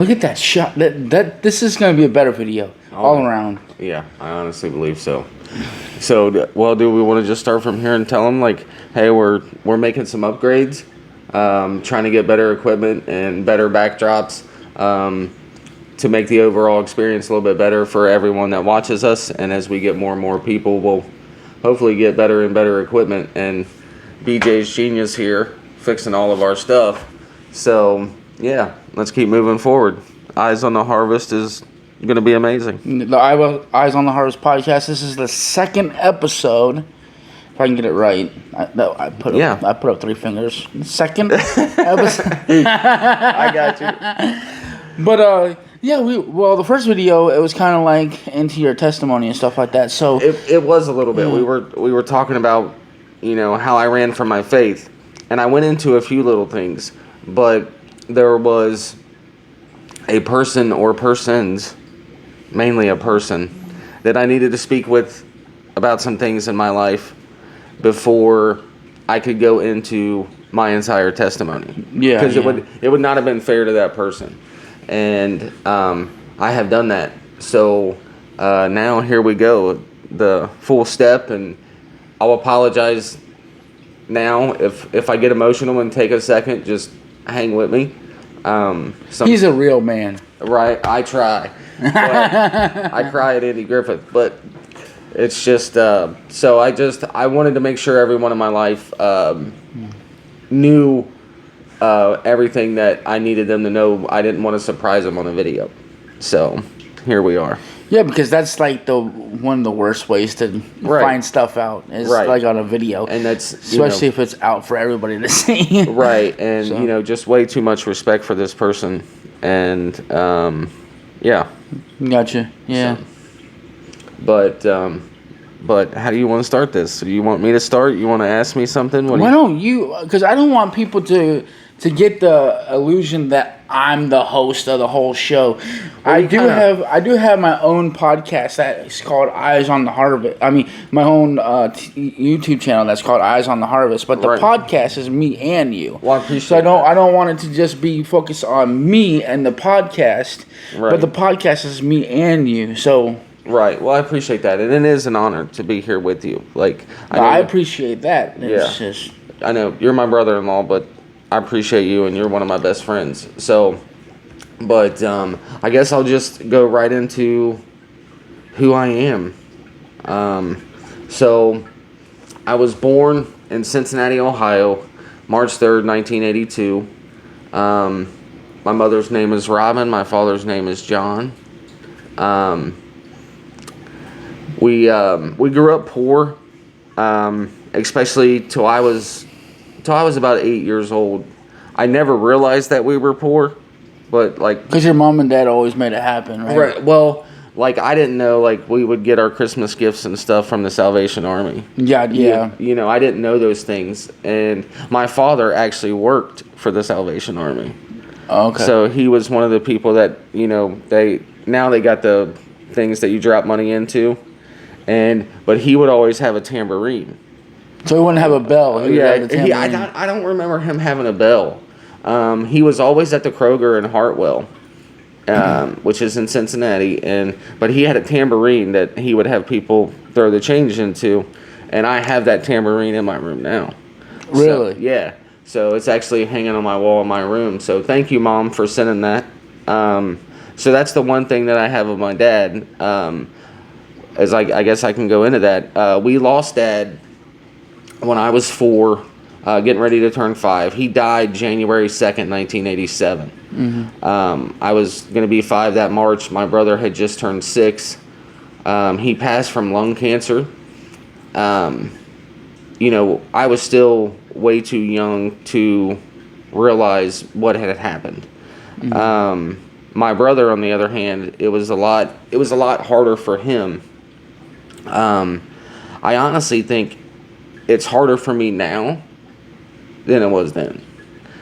Look at that shot. This is going to be a better video all around. Yeah, I honestly believe so. So, well, do we want to just start from here and tell them, like, hey, we're making some upgrades, trying to get better equipment and better backdrops to make the overall experience a little bit better for everyone that watches us. And as we get more and more people, we'll hopefully get better and better equipment. And BJ's genius here fixing all of our stuff. So, yeah, let's keep moving forward. Eyes on the Harvest is going to be amazing. The Eyes on the Harvest podcast. This is the second episode. If I can get it right. I put up 3 fingers. Second episode. I got you. But, the first video, it was kind of like into your testimony and stuff like that. So it was a little bit. We were talking about, how I ran from my faith. And I went into a few little things. But there was a person or persons, mainly a person, that I needed to speak with about some things in my life before I could go into my entire testimony. Yeah. Because it would not have been fair to that person. And I have done that. So now here we go, the full step, and I'll apologize now if I get emotional and take a second, just hang with me. He's a real man. Right, I try. But I cry at Andy Griffith, but it's just so I wanted to make sure everyone in my life knew everything that I needed them to know. I didn't want to surprise them on a video. So here we are. Yeah, because that's like one of the worst ways to find stuff out is like on a video, and that's especially if it's out for everybody to see. Right, and just way too much respect for this person, and Gotcha. Yeah. So, but how do you want to start this? Do you want me to start? You want to ask me something? Why don't you? Because I don't want people to get the illusion that I'm the host of the whole show. I do have my own podcast that's called Eyes on the Harvest. I mean, my own YouTube channel that's called Eyes on the Harvest. But the podcast is me and you. Well, I appreciate. So I don't want it to just be focused on me and the podcast. Right. But the podcast is me and you. So. Right. Well, I appreciate that, and it is an honor to be here with you. Like, I appreciate that. It's I know you're my brother-in-law, but I appreciate you, and you're one of my best friends. So, but I guess I'll just go right into who I am. So, I was born in Cincinnati, Ohio, March 3rd, 1982. My mother's name is Robin. My father's name is John. We grew up poor, especially till I was about 8 years old. I never realized that we were poor, but because your mom and dad always made it happen, right? Right. Well, I didn't know we would get our Christmas gifts and stuff from the Salvation Army. Yeah. I didn't know those things, and my father actually worked for the Salvation Army. Okay. So he was one of the people that they got the things that you drop money into. But he would always have a tambourine. So he wouldn't have a bell. I don't remember him having a bell. He was always at the Kroger in Hartwell, which is in Cincinnati, but he had a tambourine that he would have people throw the change into, and I have that tambourine in my room now. Really? So, yeah. So it's actually hanging on my wall in my room. So thank you, Mom, for sending that. So that's the one thing that I have of my dad. As I guess I can go into that. We lost Dad when I was 4, getting ready to turn 5. He died January 2nd, 1987. Mm-hmm. I was going to be 5 that March. My brother had just turned 6. He passed from lung cancer. I was still way too young to realize what had happened. Mm-hmm. My brother, on the other hand, it was a lot harder for him. I honestly think it's harder for me now than it was then.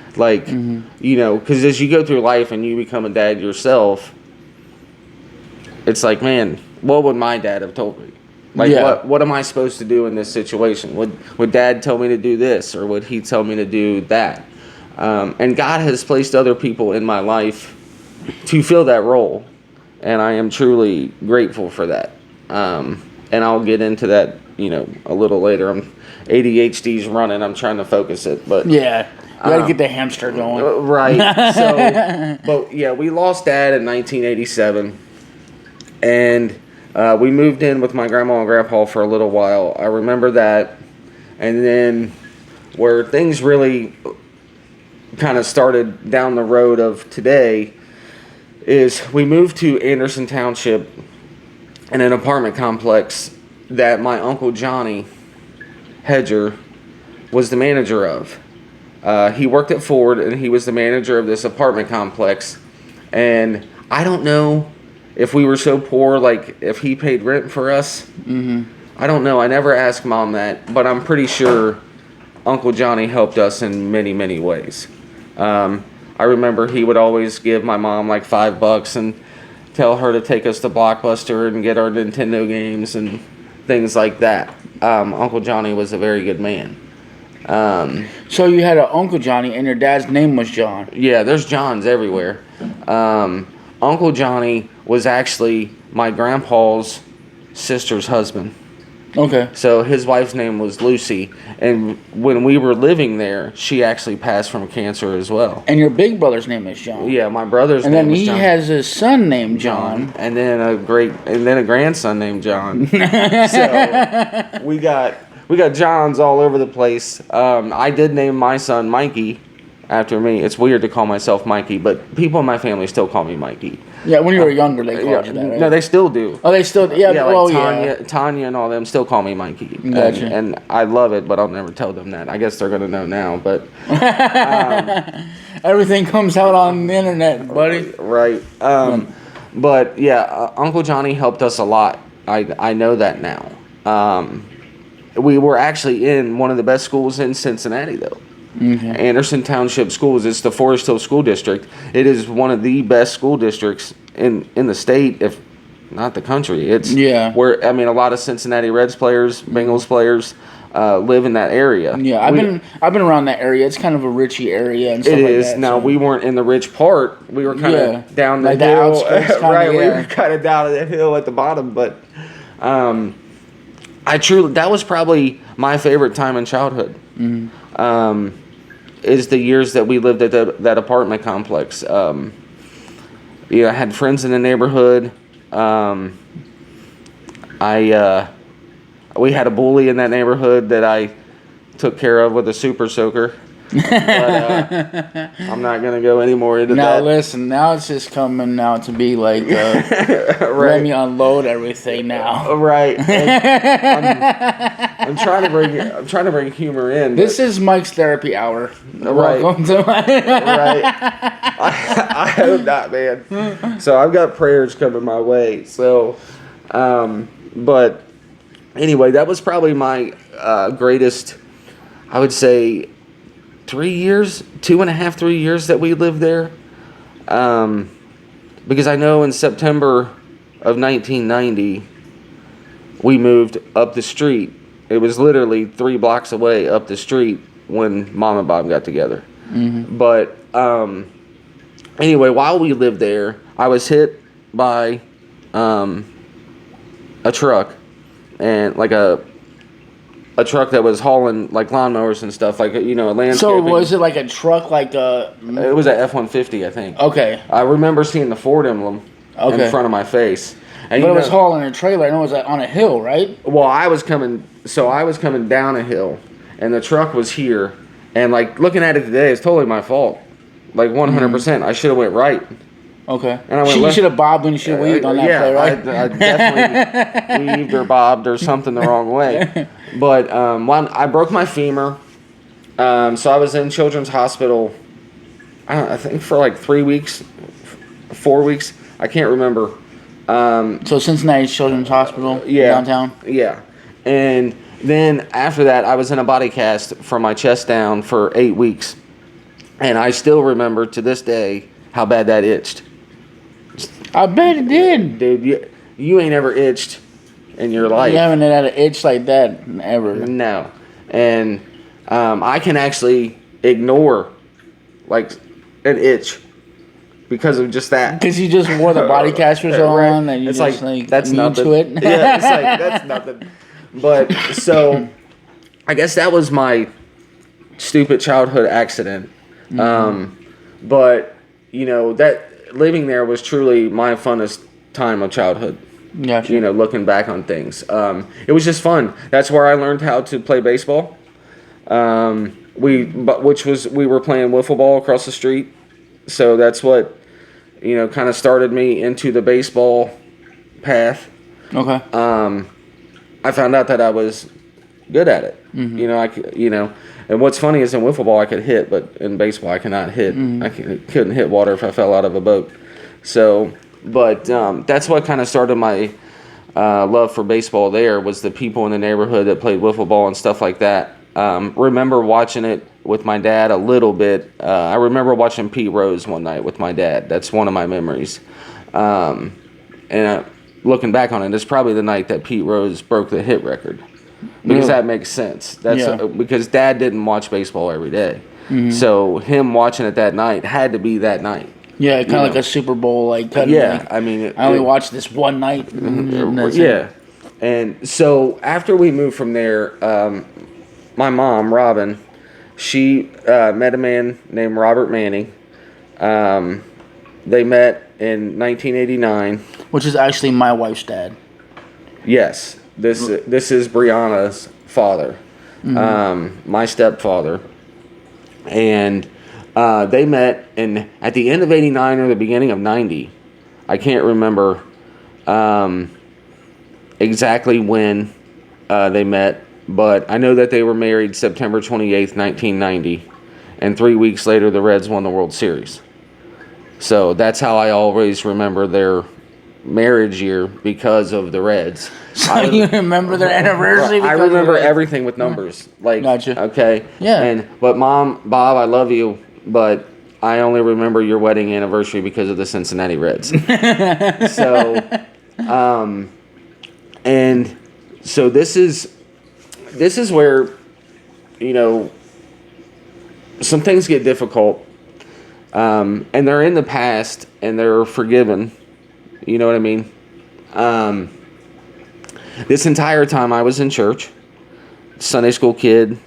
Because as you go through life and you become a dad yourself, it's like, man, what would my dad have told me? What am I supposed to do in this situation? Would Dad tell me to do this, or would he tell me to do that? And God has placed other people in my life to fill that role, and I am truly grateful for that. And I'll get into that, a little later. ADHD's running. I'm trying to focus it, but yeah, you gotta get the hamster going. right. So, but yeah, we lost Dad in 1987, and we moved in with my grandma and grandpa for a little while. I remember that, and then where things really kind of started down the road of today is we moved to Anderson Township in an apartment complex that my Uncle Johnny Hedger was the manager of. He worked at Ford, and he was the manager of this apartment complex. And I don't know if we were so poor, like if he paid rent for us. Mm-hmm. I don't know. I never asked Mom that, but I'm pretty sure Uncle Johnny helped us in many, many ways. I remember he would always give my mom like $5 and tell her to take us to Blockbuster and get our Nintendo games and things like that. Uncle Johnny was a very good man. So you had an Uncle Johnny, and your dad's name was John. Yeah, there's Johns everywhere. Uncle Johnny was actually my grandpa's sister's husband. Okay. So his wife's name was Lucy, and when we were living there, she actually passed from cancer as well. And your big brother's name is John. Yeah, my brother's name was John. And then he has a son named John. And then a grandson named John. So we got Johns all over the place. I did name my son Mikey after me. It's weird to call myself Mikey, but people in my family still call me Mikey. Yeah, when you were younger, they called you that, right? No, they still do. Oh, they still... Yeah, like Tanya and all them still call me Mikey. Gotcha. And I love it, but I'll never tell them that. I guess they're going to know now, but... Everything comes out on the internet, buddy. Right. But, yeah, Uncle Johnny helped us a lot. I know that now. We were actually in one of the best schools in Cincinnati, though. Mm-hmm. Anderson Township Schools. It's the Forest Hill School District. It is one of the best school districts in the state, if not the country. It's where a lot of Cincinnati Reds players, Bengals players, live in that area. Yeah, I've been around that area. It's kind of a richy area and stuff like that. It is. Now we weren't in the rich part. We were kind of down the hill, right? We were kind of down the hill at the bottom, but that was probably my favorite time in childhood. Mm-hmm. Is the years that we lived at that apartment complex. I had friends in the neighborhood. We had a bully in that neighborhood that I took care of with a super soaker. But I'm not going to go any more into that. Now listen, now it's just coming now to be like, right. Let me unload everything now. Right. I'm trying to bring humor in. This is Mike's therapy hour. Right. Welcome to my right. I hope not, man. So I've got prayers coming my way. So, but anyway, that was probably my greatest, I would say, 3 years, 2.5, 3 years that we lived there. Because I know in September of 1990, we moved up the street. It was literally 3 blocks away up the street when Mom and Bob got together. Mm-hmm. But anyway, while we lived there, I was hit by a truck, and like a truck that was hauling like lawnmowers and stuff, like a landscaping. So was it like a truck, like a? It was a F-150, I think. Okay. I remember seeing the Ford emblem in front of my face. And but it was hauling a trailer, and it was on a hill, right? Well, I was coming down a hill, and the truck was here, and like looking at it today, it's totally my fault, like 100%. I should have went right. Okay. And I went you should have bobbed when you should have weaved on that play, right? I definitely weaved or bobbed or something the wrong way. But I broke my femur, so I was in Children's Hospital, I think for like 3 weeks, 4 weeks. I can't remember. So Cincinnati Children's Hospital downtown? Yeah. And then after that, I was in a body cast from my chest down for 8 weeks. And I still remember to this day how bad that itched. I bet it did. Dude, you ain't ever itched in your life. You haven't had an itch like that ever. No. And I can actually ignore like an itch because of just that. Because you just wore the body casters Right. on, and you It's just that's immune nothing. to it. Yeah, it's like that's nothing. But so, I guess that was my stupid childhood accident. But that living there was truly my funnest time of childhood. Gotcha. Looking back on things, it was just fun. That's where I learned how to play baseball. We were playing wiffle ball across the street, so that's what kind of started me into the baseball path. Okay. I found out that I was good at it. And what's funny is in wiffle ball I could hit, but in baseball I cannot hit. I couldn't hit water if I fell out of a boat. So, but that's what kind of started my love for baseball. There was the people in the neighborhood that played wiffle ball and stuff like that. Remember watching it with my dad a little bit. I remember watching Pete Rose one night with my dad. That's one of my memories. Looking back on it, it's probably the night that Pete Rose broke the hit record. Because that makes sense. That's because Dad didn't watch baseball every day. So him watching it that night had to be that night. Yeah, kind of like a Super Bowl. I only watched this one night. Yeah. And so after we moved from there, my mom, Robin, she met a man named Robert Manning. They met in 1989. Which is actually my wife's dad. Yes. This is Brianna's father, my stepfather. And they met at the end of 89 or the beginning of 90. I can't remember exactly when they met, but I know that they were married September 28th, 1990. And 3 weeks later, the Reds won the World Series. So that's how I always remember their marriage year, because of the Reds. So you remember their anniversary? I remember everything with numbers. Like, gotcha. Okay. Yeah. But Mom, Bob, I love you, but I only remember your wedding anniversary because of the Cincinnati Reds. So, and so this is where, some things get difficult, and they're in the past and they're forgiven. You know what I mean? This entire time I was in church, Sunday school kid,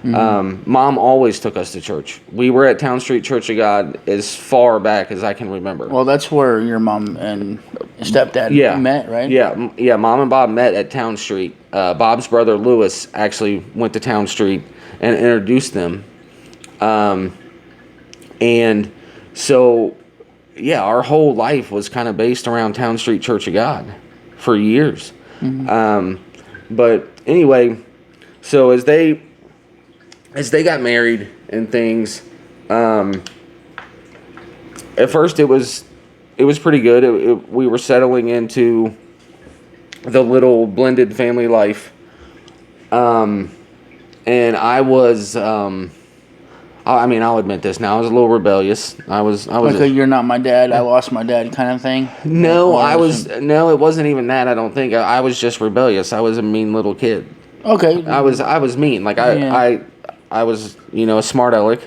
Mom always took us to church. We were at Town Street Church of God as far back as I can remember. Well, that's where your mom and stepdad met, right? Yeah. Mom and Bob met at Town Street. Bob's brother Lewis actually went to Town Street and introduced them. And so, yeah, our whole life was kind of based around Town Street Church of God for years. But anyway, so as they got married and things, at first it was pretty good. We were settling into the little blended family life, and I was. I'll admit this now. I was a little rebellious. I was. Like you're not my dad. I lost my dad, kind of thing. No, I was. No, it wasn't even that. I don't think. I was just rebellious. I was a mean little kid. Okay. I was mean. Like I was. A smart aleck.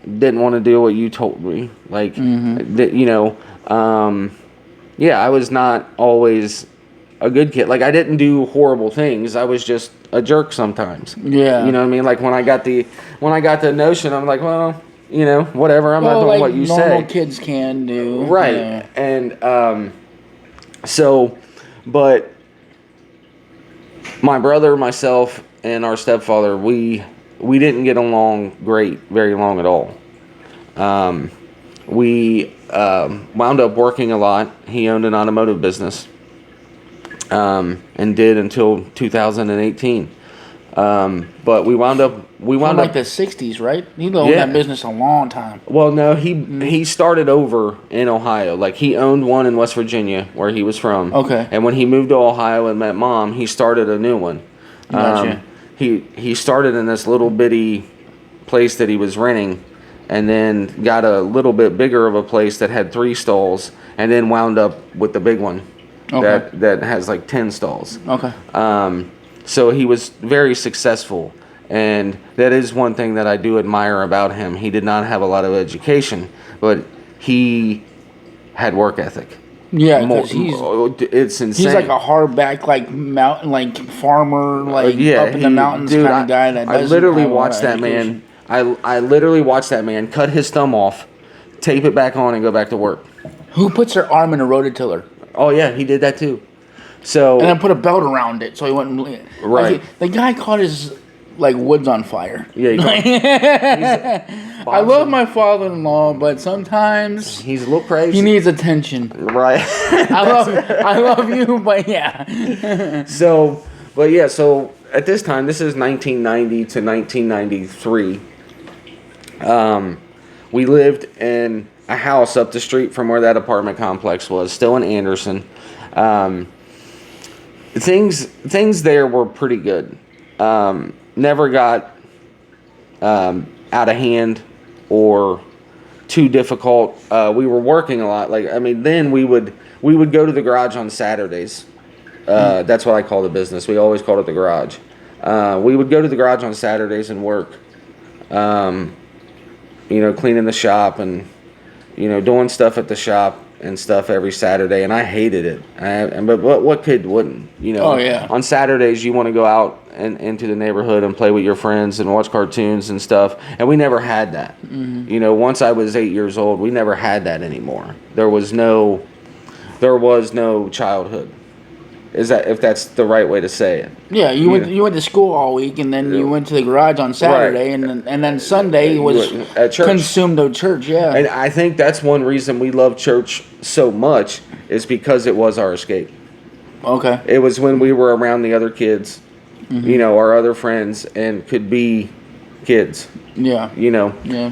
Didn't want to do what you told me. Like, I was not always a good kid. Like, I didn't do horrible things. I was just a jerk sometimes. Yeah. You know what I mean? Like, when I got the notion, I'm like, well, whatever. I'm not doing what you say. Normal kids can do. Right. Yeah. And but my brother, myself, and our stepfather, we didn't get along very long at all. We wound up working a lot. He owned an automotive business. And did until 2018. But we wound up like the 60s, right? You owned that business a long time. Well, no, he started over in Ohio. Like, he owned one in West Virginia where he was from. Okay. And when he moved to Ohio and met Mom, he started a new one. Gotcha. He started in this little bitty place that he was renting, and then got a little bit bigger of a place that had 3 stalls, and then wound up with the big one. Okay. That has like 10 stalls. Okay. So he was very successful, and that is one thing that I do admire about him. He did not have a lot of education, but he had work ethic. Yeah, because it's insane. He's like a hardback, like mountain, like farmer, like up in the mountains kind of guy that doesn't. I literally watched that man. I literally watched that man cut his thumb off, tape it back on, and go back to work. Who puts their arm in a rototiller? Oh yeah, he did that too. So and then put a belt around it so he wouldn't. Right. Like, the guy caught his woods on fire. Yeah. I love my father-in-law, but sometimes he's a little crazy. He needs attention. Right. I love you, but yeah. So at this time, this is 1990 to 1993. We lived in a house up the street from where that apartment complex was, still in Anderson. Things there were pretty good. Never got out of hand or too difficult. We were working a lot. Then we would go to the garage on Saturdays. That's what I call the business. We always called it the garage. We would go to the garage on Saturdays and work. Cleaning the shop and doing stuff at the shop and stuff every Saturday, and I hated it. But what kid wouldn't? Oh yeah. On Saturdays, you want to go out and into the neighborhood and play with your friends and watch cartoons and stuff, and we never had that. Mm-hmm. Once I was 8 years old, we never had that anymore. There was no childhood. If that's the right way to say it? Yeah, you went to school all week, and then you went to the garage on Saturday, right. and then Sunday was at church. Consumed of church. Yeah, and I think that's one reason we love church so much is because it was our escape. Okay, it was when we were around the other kids, mm-hmm. Our other friends, and could be kids. Yeah, Yeah.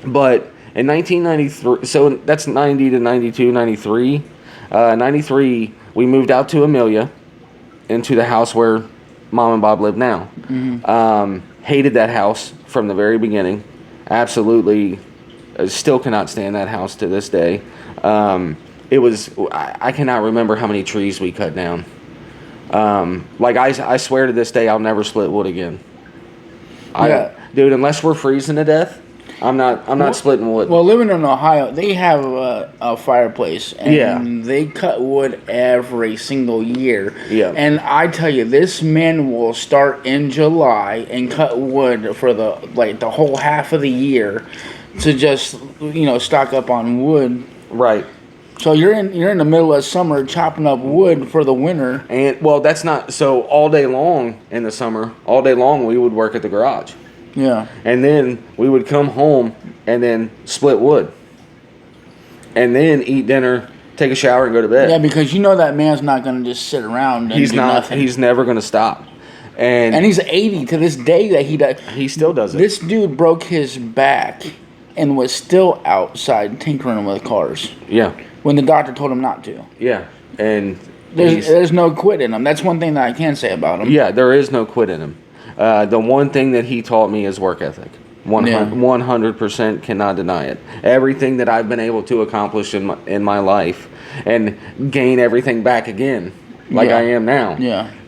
But in 1993, so that's 90 to 92, 93. 93. We moved out to Amelia, into the house where Mom and Bob live now. Mm-hmm. Hated that house from the very beginning. Absolutely, still cannot stand that house to this day. I cannot remember how many trees we cut down. I swear to this day I'll never split wood again. Dude, unless we're freezing to death, I'm not splitting wood. Well, living in Ohio, they have a fireplace, and they cut wood every single year. Yeah. And I tell you, this man will start in July and cut wood for the whole half of the year to just stock up on wood. Right. So you're in the middle of summer chopping up wood for the winter. And that's not so all day long in the summer. All day long we would work at the garage. Yeah. And then we would come home and then split wood. And then eat dinner, take a shower, and go to bed. Yeah, because that man's not going to just sit around and do nothing. He's never going to stop. And he's 80 to this day that he does. He still does it. This dude broke his back and was still outside tinkering with cars. Yeah. When the doctor told him not to. Yeah. And there's no quit in him. That's one thing that I can say about him. Yeah, there is no quit in him. The one thing that he taught me is work ethic. 100% cannot deny it. Everything that I've been able to accomplish in my life and gain everything back again, like I am now,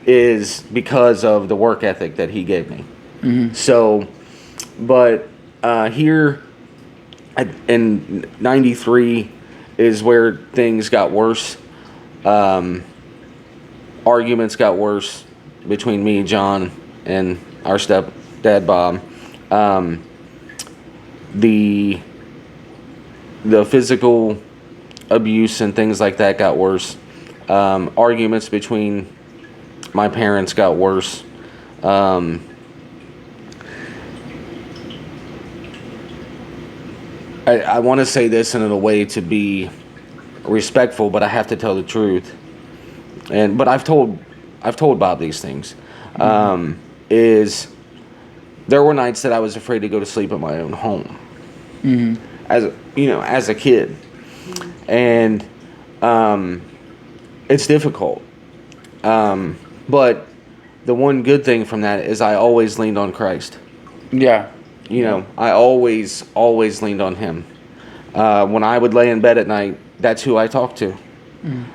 is because of the work ethic that he gave me. Mm-hmm. So, but here in 93 is where things got worse. Arguments got worse between me, John, and our stepdad Bob. The physical abuse and things like that got worse. Arguments between my parents got worse. I want to say this in a way to be respectful, but I have to tell the truth. But I've told Bob these things. Is there were nights that I was afraid to go to sleep in my own home, as a kid, and it's difficult. But the one good thing from that is I always leaned on Christ. Yeah. I always leaned on Him. When I would lay in bed at night, that's who I talked to.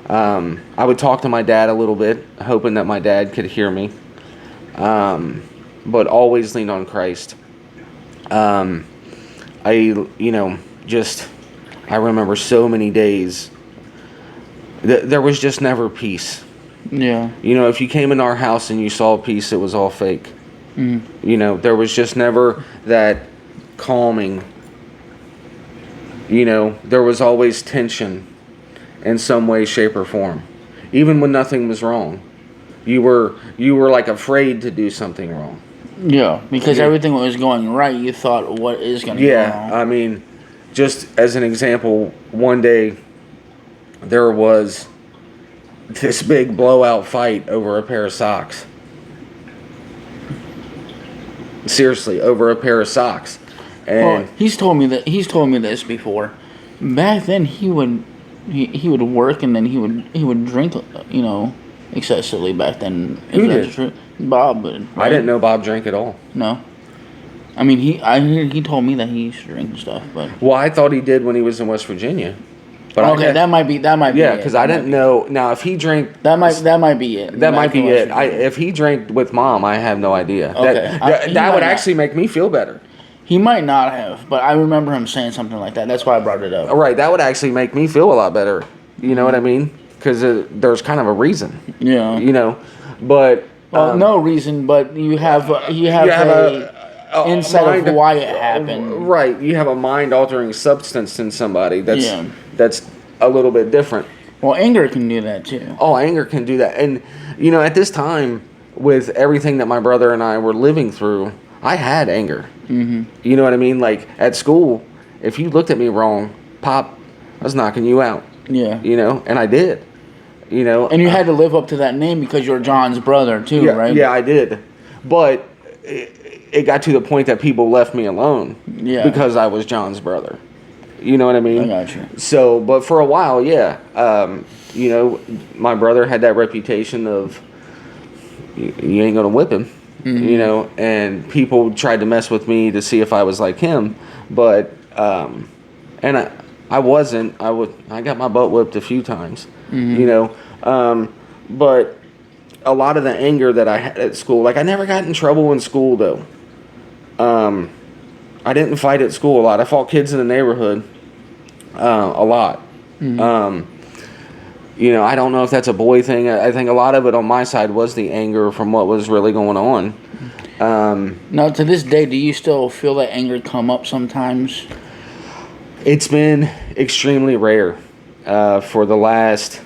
I would talk to my dad a little bit, hoping that my dad could hear me. But always leaned on Christ. Just I remember so many days that there was just never peace. Yeah. You know, if you came in our house and you saw peace, it was all fake. You know, there was just never that calming. You know, there was always tension in some way, shape, or form. Even when nothing was wrong. You were like afraid to do something wrong. Yeah, because everything was going right, you thought, what is going to go wrong? Yeah, I mean, just as an example, one day there was this big blowout fight over a pair of socks. Seriously, over a pair of socks. And he's told me this before. Back then, he would work and then he would drink, you know, excessively. Back then, who did? True? Bob would. Right? I didn't know Bob drank at all. No. I mean, he told me that he used to drink and stuff, but. Well, I thought he did when he was in West Virginia. But okay, that might be. Yeah, because I didn't know. Now, if he drank, that might be it. That might be it. If he drank with Mom, I have no idea. Okay, that would actually make me feel better. He might not have, but I remember him saying something like that. That's why I brought it up. Right, that would actually make me feel a lot better. You know what I mean? Because there's kind of a reason. Yeah. You know, but no reason, but you have a insight of why it happened. Right, you have a mind-altering substance in somebody that's a little bit different. Well, anger can do that too. Oh, anger can do that. And, you know, at this time, with everything that my brother and I were living through, I had anger. Mm-hmm. You know what I mean? Like, at school, if you looked at me wrong, Pop, I was knocking you out. Yeah. You know, and I did. You know. And you had to live up to that name because you're John's brother too, right? Yeah, I did. But it got to the point that people left me alone. Yeah. Because I was John's brother. You know what I mean? I got you. So, but for a while, yeah. You know, my brother had that reputation of, you ain't going to whip him. Mm-hmm. You know, and people tried to mess with me to see if I was like him. But, and I wasn't. I got my butt whipped a few times. Mm-hmm. You know. But a lot of the anger that I had at school, like I never got in trouble in school, though. I didn't fight at school a lot. I fought kids in the neighborhood a lot. Mm-hmm. You know, I don't know if that's a boy thing. I think a lot of it on my side was the anger from what was really going on. Now, to this day, do you still feel that anger come up sometimes? It's been extremely rare for the last,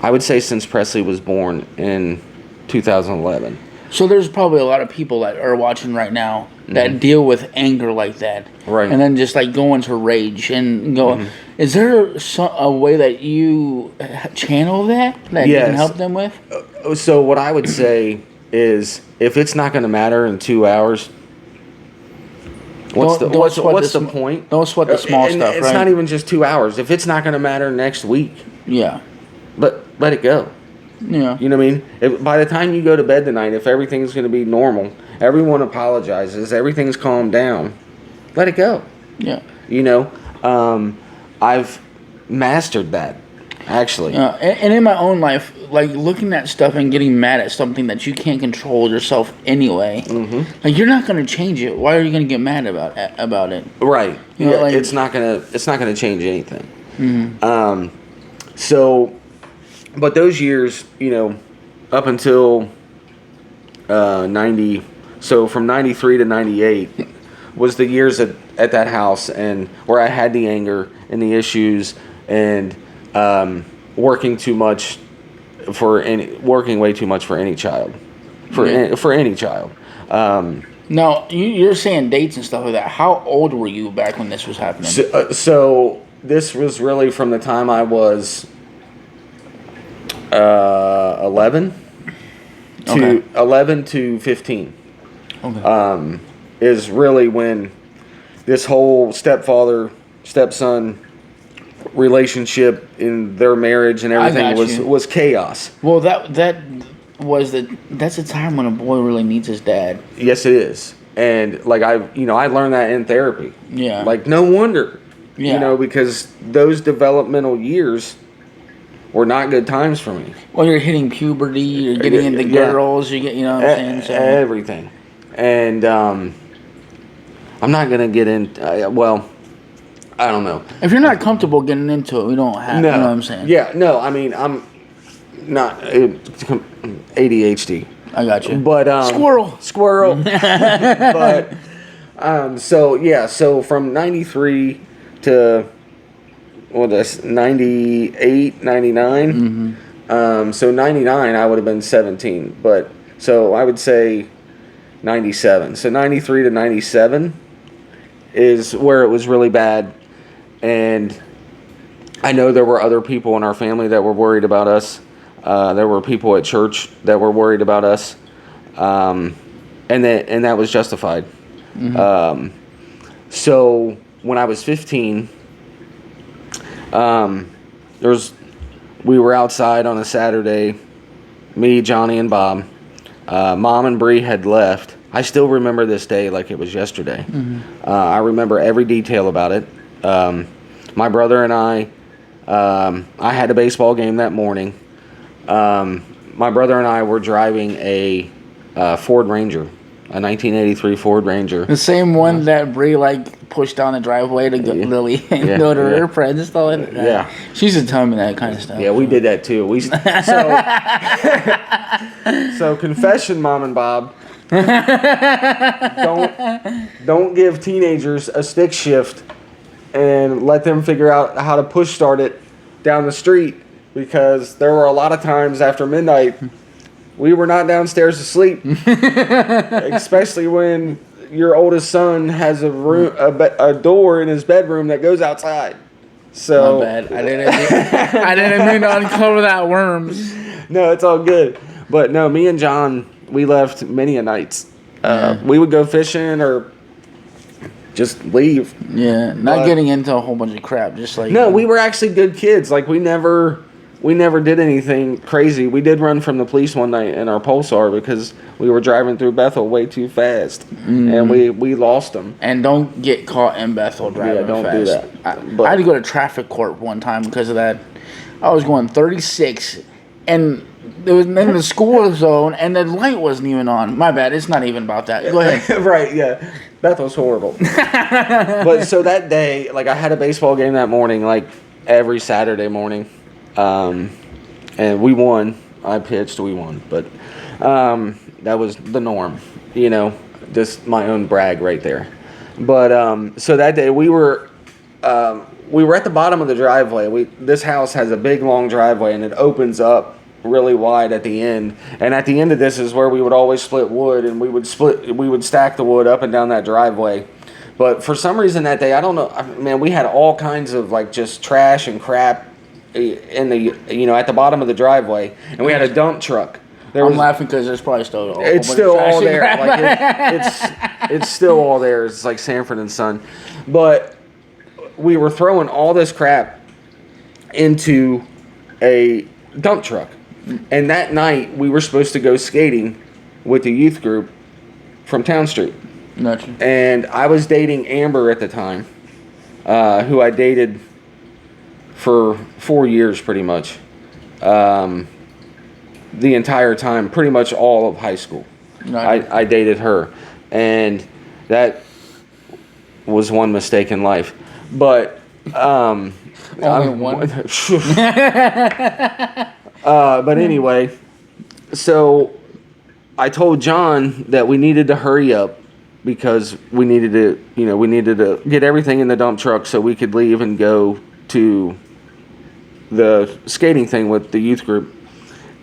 I would say, since Presley was born in 2011. So there's probably a lot of people that are watching right now that deal with anger like that. Right. And then just like go into rage and go. Mm-hmm. Is there a way that you channel that you can help them with? So what I would say is if it's not going to matter in 2 hours, what's the point? Don't sweat the small stuff, it's not even just 2 hours. If it's not going to matter next week, but let it go. Yeah. You know what I mean? By the time you go to bed tonight, if everything's going to be normal, everyone apologizes, everything's calmed down, let it go. Yeah. You know, I've mastered that, actually. And in my own life, like looking at stuff and getting mad at something that you can't control yourself anyway, like you're not going to change it. Why are you going to get mad about it? Right. You know, like, it's not gonna change anything. Mm-hmm. So. But those years, you know, up until 90, so from 93 to 98 was the years at that house and where I had the anger and the issues and working way too much for any child, for any child. Now you're saying dates and stuff like that. How old were you back when this was happening? So this was really from the time I was 11 to 15. Okay. Is really when this whole stepson relationship in their marriage and everything was chaos. Well, that's a time when a boy really needs his dad. Yes, it is. And like I learned that in therapy. Yeah. Like no wonder. Yeah. You know, because those developmental years were not good times for me. Well, you're hitting puberty, you're getting into girls, you know what I'm saying? So. Everything. And I'm not going to get in, I don't know. If you're not comfortable getting into it, we don't have. No. You know what I'm saying? Yeah, no. I mean, I'm not ADHD. I got you. But squirrel. But so from 93 to 98, 99. So 99 I would have been 17, but so I would say 97. So 93 to 97 is where it was really bad, and I know there were other people in our family that were worried about us. There were people at church that were worried about us, and that was justified. So when I was 15, we were outside on a Saturday, me, Johnny, and Bob. Mom and Bree had left. I still remember this day like it was yesterday. I remember every detail about it. My brother and I had a baseball game that morning. My brother and I were driving a Ford Ranger, a 1983 Ford Ranger. The same one that Brie pushed down the driveway to go, Lily and go to her friends and stuff like that. Yeah. She used to tell me that kind of stuff. Yeah, we did that too. So confession, Mom and Bob. Don't give teenagers a stick shift and let them figure out how to push start it down the street, because there were a lot of times after midnight we were not downstairs asleep, especially when your oldest son has a door in his bedroom that goes outside. So my bad. I didn't mean to uncover that worms. No, it's all good. But no, me and John, we left many a nights. We would go fishing or just leave. Yeah, not getting into a whole bunch of crap. Just no, we were actually good kids. Like we never did anything crazy. We did run from the police one night in our Pulsar because we were driving through Bethel way too fast, and we lost them. And don't get caught in Bethel driving don't fast. do that. I had to go to traffic court one time because of that. I was going 36, and it was in the school zone, and the light wasn't even on. My bad. It's not even about that. Go ahead. Right, yeah. Bethel's horrible. But so that day, I had a baseball game that morning, every Saturday morning. And we won. I pitched, we won. But that was the norm, just my own brag right there. But so that day we were at the bottom of the driveway. This house has a big long driveway, and it opens up really wide at the end. And at the end of this is where we would always split wood, and we would stack the wood up and down that driveway. But for some reason that day, I don't know, man, we had all kinds of just trash and crap in the at the bottom of the driveway, and we had a dump truck. I'm laughing because there's probably still it's still all there. It's still all there. It's like Sanford and Son. But we were throwing all this crap into a dump truck, and that night we were supposed to go skating with the youth group from Town Street. Gotcha. And I was dating Amber at the time, who I dated for 4 years pretty much. The entire time, pretty much all of high school. I dated her. And that was one mistake in life. But only one. But anyway, so I told John that we needed to hurry up because we needed to get everything in the dump truck so we could leave and go to the skating thing with the youth group.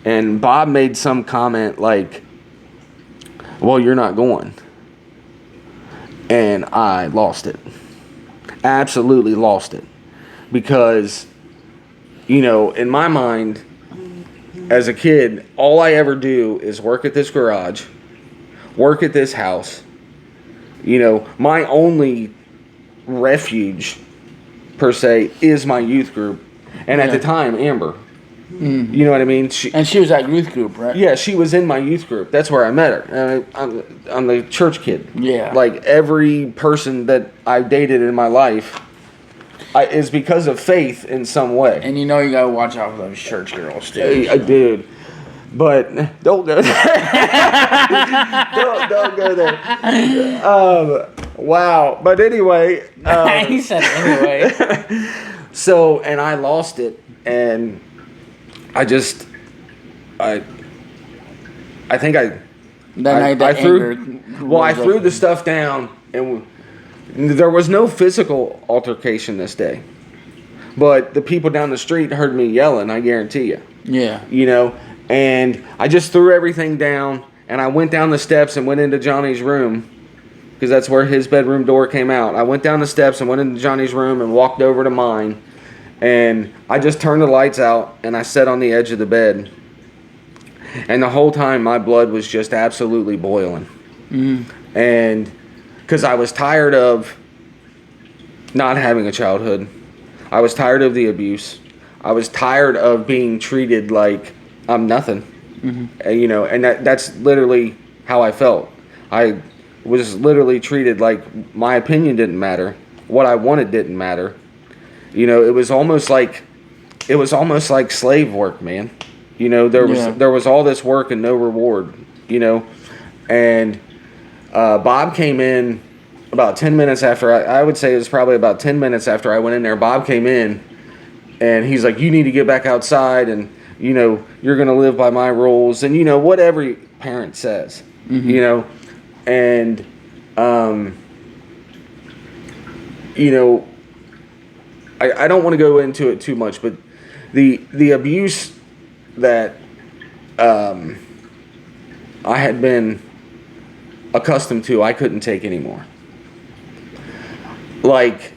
And Bob made some comment like, well, you're not going. And I lost it. Absolutely lost it. Because, in my mind, as a kid, all I ever do is work at this garage, work at this house. My only refuge, per se, is my youth group. And at the time, Amber. You know what I mean? And she was at youth group, right? Yeah, she was in my youth group. That's where I met her. I'm the church kid. Yeah. Every person that I've dated in my life is because of faith in some way. And you gotta watch out for those church girls, too. I did. But don't go there. Don't go there. Wow. But anyway. He said anyway. So, and I lost it. And I think I threw the stuff down, and there was no physical altercation this day. But the people down the street heard me yelling, I guarantee you. Yeah. You know, and I just threw everything down, and I went down the steps and went into Johnny's room, because that's where his bedroom door came out. I went down the steps and went into Johnny's room and walked over to mine, and I just turned the lights out, and I sat on the edge of the bed. And the whole time, my blood was just absolutely boiling. Mm-hmm. And because I was tired of not having a childhood. I was tired of the abuse. I was tired of being treated like I'm nothing. Mm-hmm. You know, and that's literally how I felt. I was literally treated like my opinion didn't matter. What I wanted didn't matter. You know, it was almost like slave work, man. You know, there was all this work and no reward, you know. And Bob came in about 10 minutes after, I would say it was probably about 10 minutes after I went in there. Bob came in, and he's like, you need to get back outside, and, you know, you're going to live by my rules. And, you know, what every parent says, mm-hmm. you know. And, you know, I don't want to go into it too much, but the abuse that I had been accustomed to, I couldn't take anymore. Like,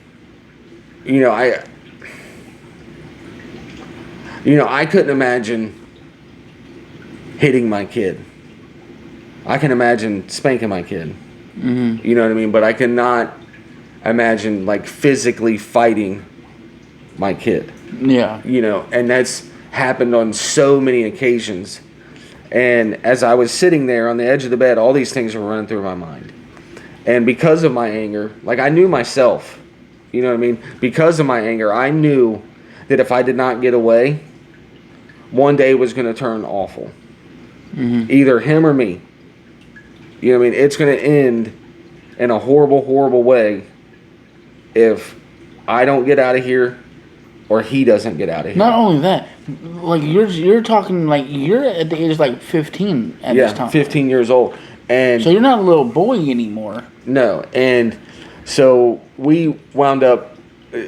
you know, I couldn't imagine hitting my kid. I can imagine spanking my kid. Mm-hmm. You know what I mean? But I cannot imagine, like, physically fighting my kid. Yeah. You know, and that's happened on so many occasions. And as I was sitting there on the edge of the bed, all these things were running through my mind. And because of my anger, like, I knew myself, you know what I mean? Because of my anger, I knew that if I did not get away, one day was going to turn awful. Mm-hmm. Either him or me. You know what I mean? It's going to end in a horrible, horrible way if I don't get out of here or he doesn't get out of here. Not only that, like, you're talking, like, you're at the age of, like, 15 at this time. 15 years old. And so you're not a little boy anymore. No. And so we wound up,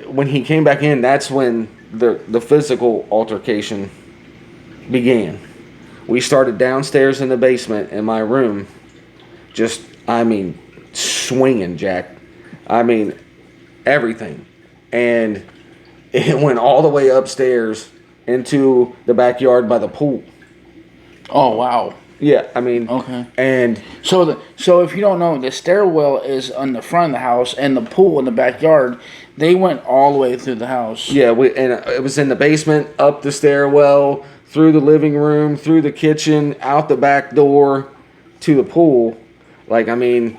when he came back in, that's when the physical altercation began. We started downstairs in the basement in my room, just, I mean, swinging, Jack. I mean, everything. And it went all the way upstairs into the backyard by the pool. Oh, wow. Yeah, I mean, okay. And so if you don't know, the stairwell is on the front of the house, and the pool in the backyard. They went all the way through the house. Yeah, and it was in the basement, up the stairwell, through the living room, through the kitchen, out the back door, to the pool. Like, I mean,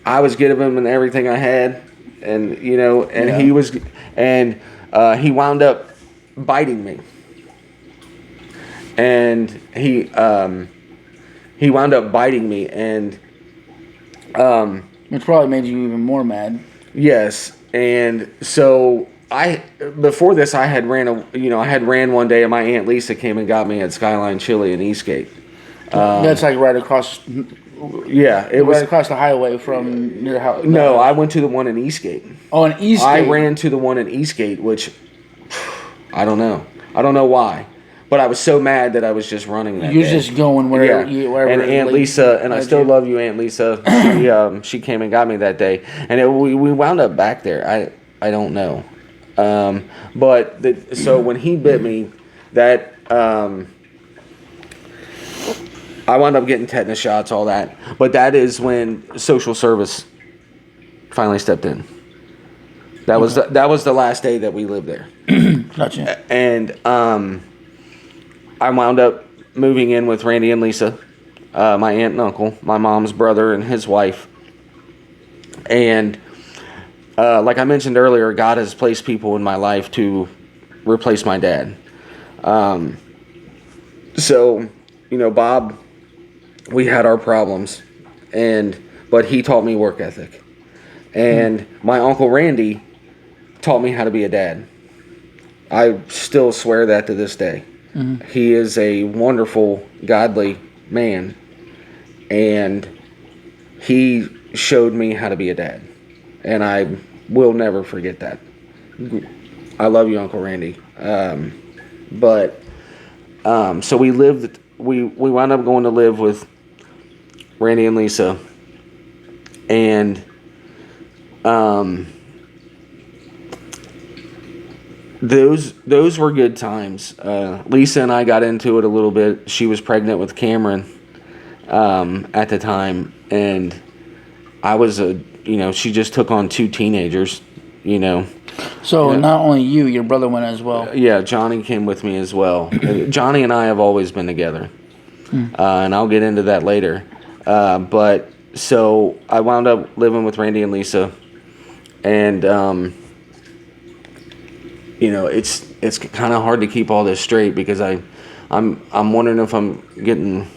I was giving him everything I had, and you know, and yeah. He wound up biting me. And he wound up biting me, and which probably made you even more mad. Yes, and so before this I had ran one day, and my Aunt Lisa came and got me at Skyline Chili in Eastgate. That's like right across. Yeah, it was right across the highway from your house. No, I went to the one in Eastgate. Oh, in Eastgate. I ran to the one in Eastgate, which I don't know. I don't know why. But I was so mad that I was just running that You're day. just going wherever. Yeah. Wherever and Aunt Lisa, and I still love you, Aunt Lisa. She came and got me that day, and we wound up back there. I don't know, so when he bit me, that I wound up getting tetanus shots, all that. But that is when social service finally stepped in. That was the last day that we lived there. Gotcha. And I wound up moving in with Randy and Lisa, my aunt and uncle, my mom's brother and his wife. And like I mentioned earlier, God has placed people in my life to replace my dad. So, you know, Bob, we had our problems, but he taught me work ethic. And my Uncle Randy taught me how to be a dad. I still swear that to this day. He is a wonderful, godly man, and he showed me how to be a dad, and I will never forget that. I love you, Uncle Randy. So we wound up going to live with Randy and Lisa, and those were good times. Lisa and I got into it a little bit. She was pregnant with Cameron at the time, and I was she just took on 2 teenagers, So not only you, your brother went as well. Yeah, Johnny came with me as well. Johnny and I have always been together, and I'll get into that later. But so I wound up living with Randy and Lisa, and it's kind of hard to keep all this straight because I'm wondering if I'm getting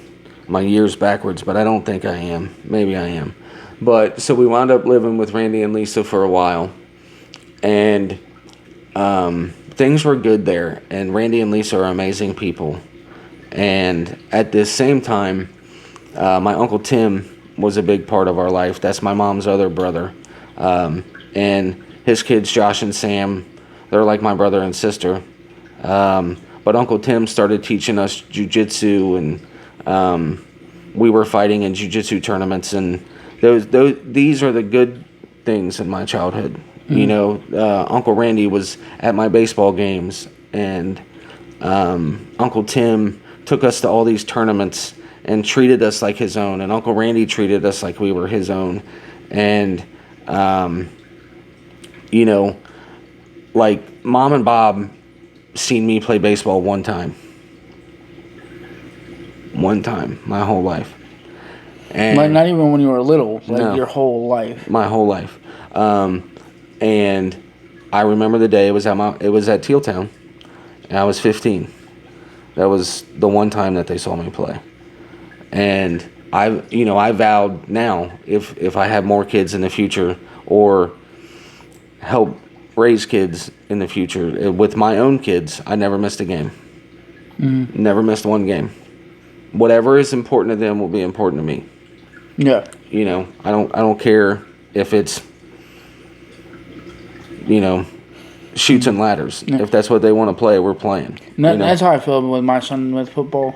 my years backwards, but I don't think I am. Maybe I am. But so we wound up living with Randy and Lisa for a while, and things were good there. And Randy and Lisa are amazing people. And at the same time, my Uncle Tim was a big part of our life. That's my mom's other brother. And his kids, Josh and Sam, they're like my brother and sister. But Uncle Tim started teaching us jiu-jitsu, and we were fighting in jiu-jitsu tournaments. And these are the good things in my childhood. Uncle Randy was at my baseball games, and Uncle Tim took us to all these tournaments and treated us like his own, and Uncle Randy treated us like we were his own. And like Mom and Bob seen me play baseball one time my whole life. And Like not even when you were little, like No. your whole life. My whole life. And I remember the day it was at Teal Town, and I was 15. That was the one time that they saw me play. And I vowed now, if I have more kids in the future or help raise kids in the future with my own kids, I never missed a game. Never missed one game. Whatever is important to them will be important to me. Yeah. I don't care if it's shoots and ladders. Yeah. If that's what they want to play, we're playing. That's how I feel with my son with football.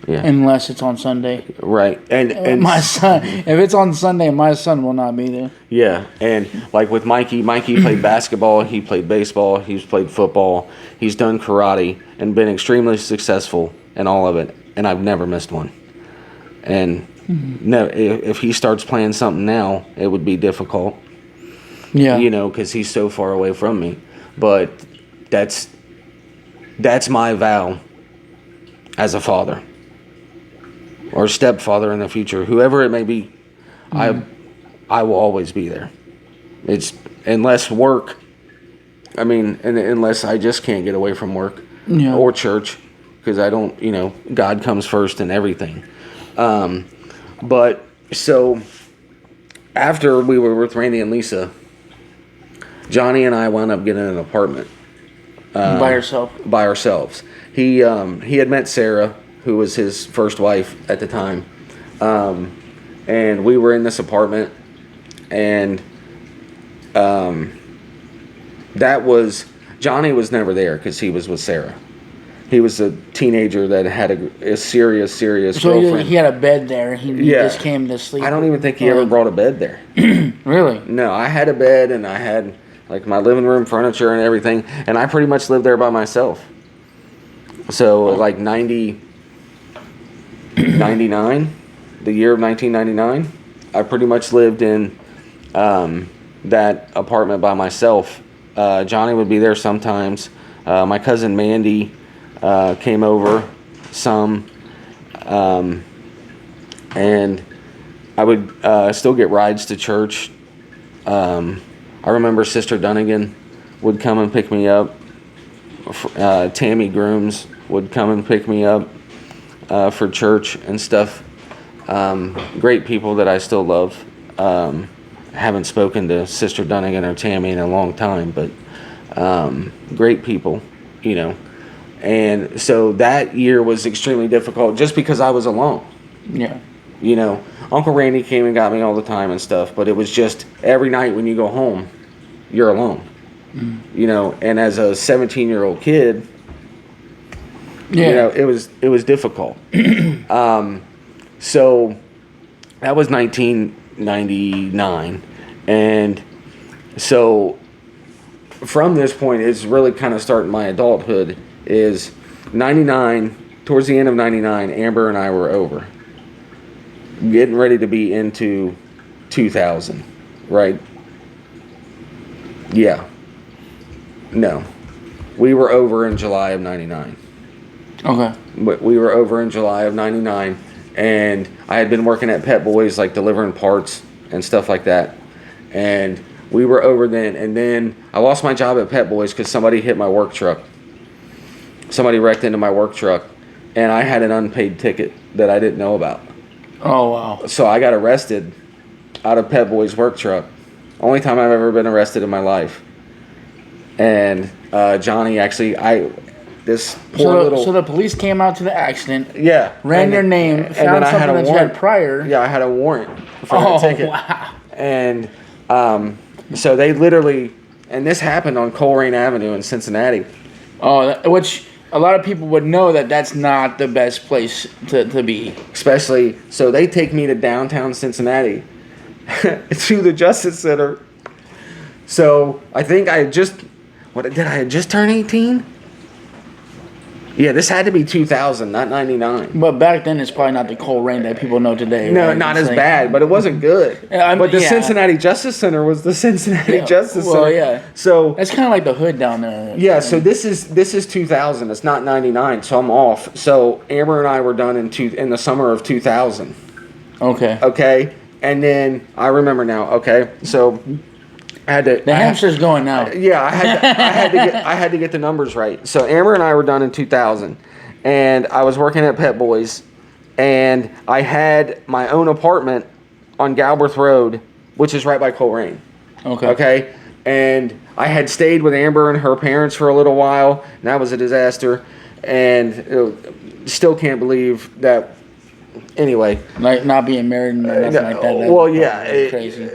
Yeah. Unless it's on Sunday. Right. And My son, if it's on Sunday, my son will not be there. Yeah, and like with Mikey played basketball, he played baseball, he's played football, he's done karate, and been extremely successful in all of it, and I've never missed one. And no, if he starts playing something now, it would be difficult. Yeah. Because he's so far away from me. But that's my vow as a father or stepfather in the future, whoever it may be. I will always be there. It's unless work. I mean, unless I just can't get away from work or church, because I don't. God comes first in everything. But so after we were with Randy and Lisa, Johnny and I wound up getting an apartment By yourself. by ourselves. He had met Sarah, who was his first wife at the time, and we were in this apartment, and Johnny was never there because he was with Sarah. He was a teenager that had a serious So girlfriend. he had a bed there. He just came to sleep. I don't even think he ever brought a bed there. Really? No, I had a bed, and I had like my living room furniture and everything, and I pretty much lived there by myself. So like 99, the year of 1999, I pretty much lived in that apartment by myself. Johnny would be there sometimes. My cousin Mandy came over some, and I would still get rides to church. I remember Sister Dunnigan would come and pick me up. Tammy Grooms would come and pick me up for church and stuff. Great people that I still love. haven't spoken to Sister Dunnigan or Tammy in a long time, but great people, you know. And so that year was extremely difficult just because I was alone. Yeah. You know, Uncle Randy came and got me all the time and stuff, but it was just every night when you go home, you're alone. You know, and as a 17-year-old kid, Yeah. you know, it was difficult. So that was 1999, and so from this point, it's really kind of starting my adulthood. Is 99, towards the end of 99, Amber and I were over, getting ready to be into 2000, right? Yeah. No. We were over in July of 99. Okay. But we were over in July of 99, and I had been working at Pet Boys, like delivering parts and stuff like that. And we were over then, and then I lost my job at Pet Boys because somebody hit my work truck. Somebody wrecked into my work truck, and I had an unpaid ticket that I didn't know about. Oh, wow. So I got arrested out of Pet Boys' work truck. Only time I've ever been arrested in my life. And Johnny actually, this poor little... So the police came out to the accident. Yeah. Ran your name, found something that you had prior. Yeah, I had a warrant for the ticket. Wow. And so they literally... And this happened on Coleraine Avenue in Cincinnati. Oh, which... A lot of people would know that that's not the best place to be. Especially, so they take me to downtown Cincinnati, to the Justice Center. So I think I had just turn 18? Yeah, this had to be 2000, not 99. But back then, it's probably not the Coleraine that people know today. No, right? not It's as like, bad, but it wasn't good. But the yeah. Cincinnati Justice Center was the Cincinnati Justice Center. Well, yeah. So It's kind of like the hood down there. yeah, so this is 2000. It's not 99, so I'm off. So Amber and I were done in the summer of 2000. Okay. Okay, and then I remember now. Okay, so I had to. The hamster's going now. Yeah, I had to get the numbers right. So Amber and I were done in 2000, and I was working at Pet Boys, and I had my own apartment on Galbraith Road, which is right by Coleraine. Okay. Okay, and I had stayed with Amber and her parents for a little while, and that was a disaster, and still can't believe that. Anyway, Like not being married and nothing like that. Well, yeah, That's crazy.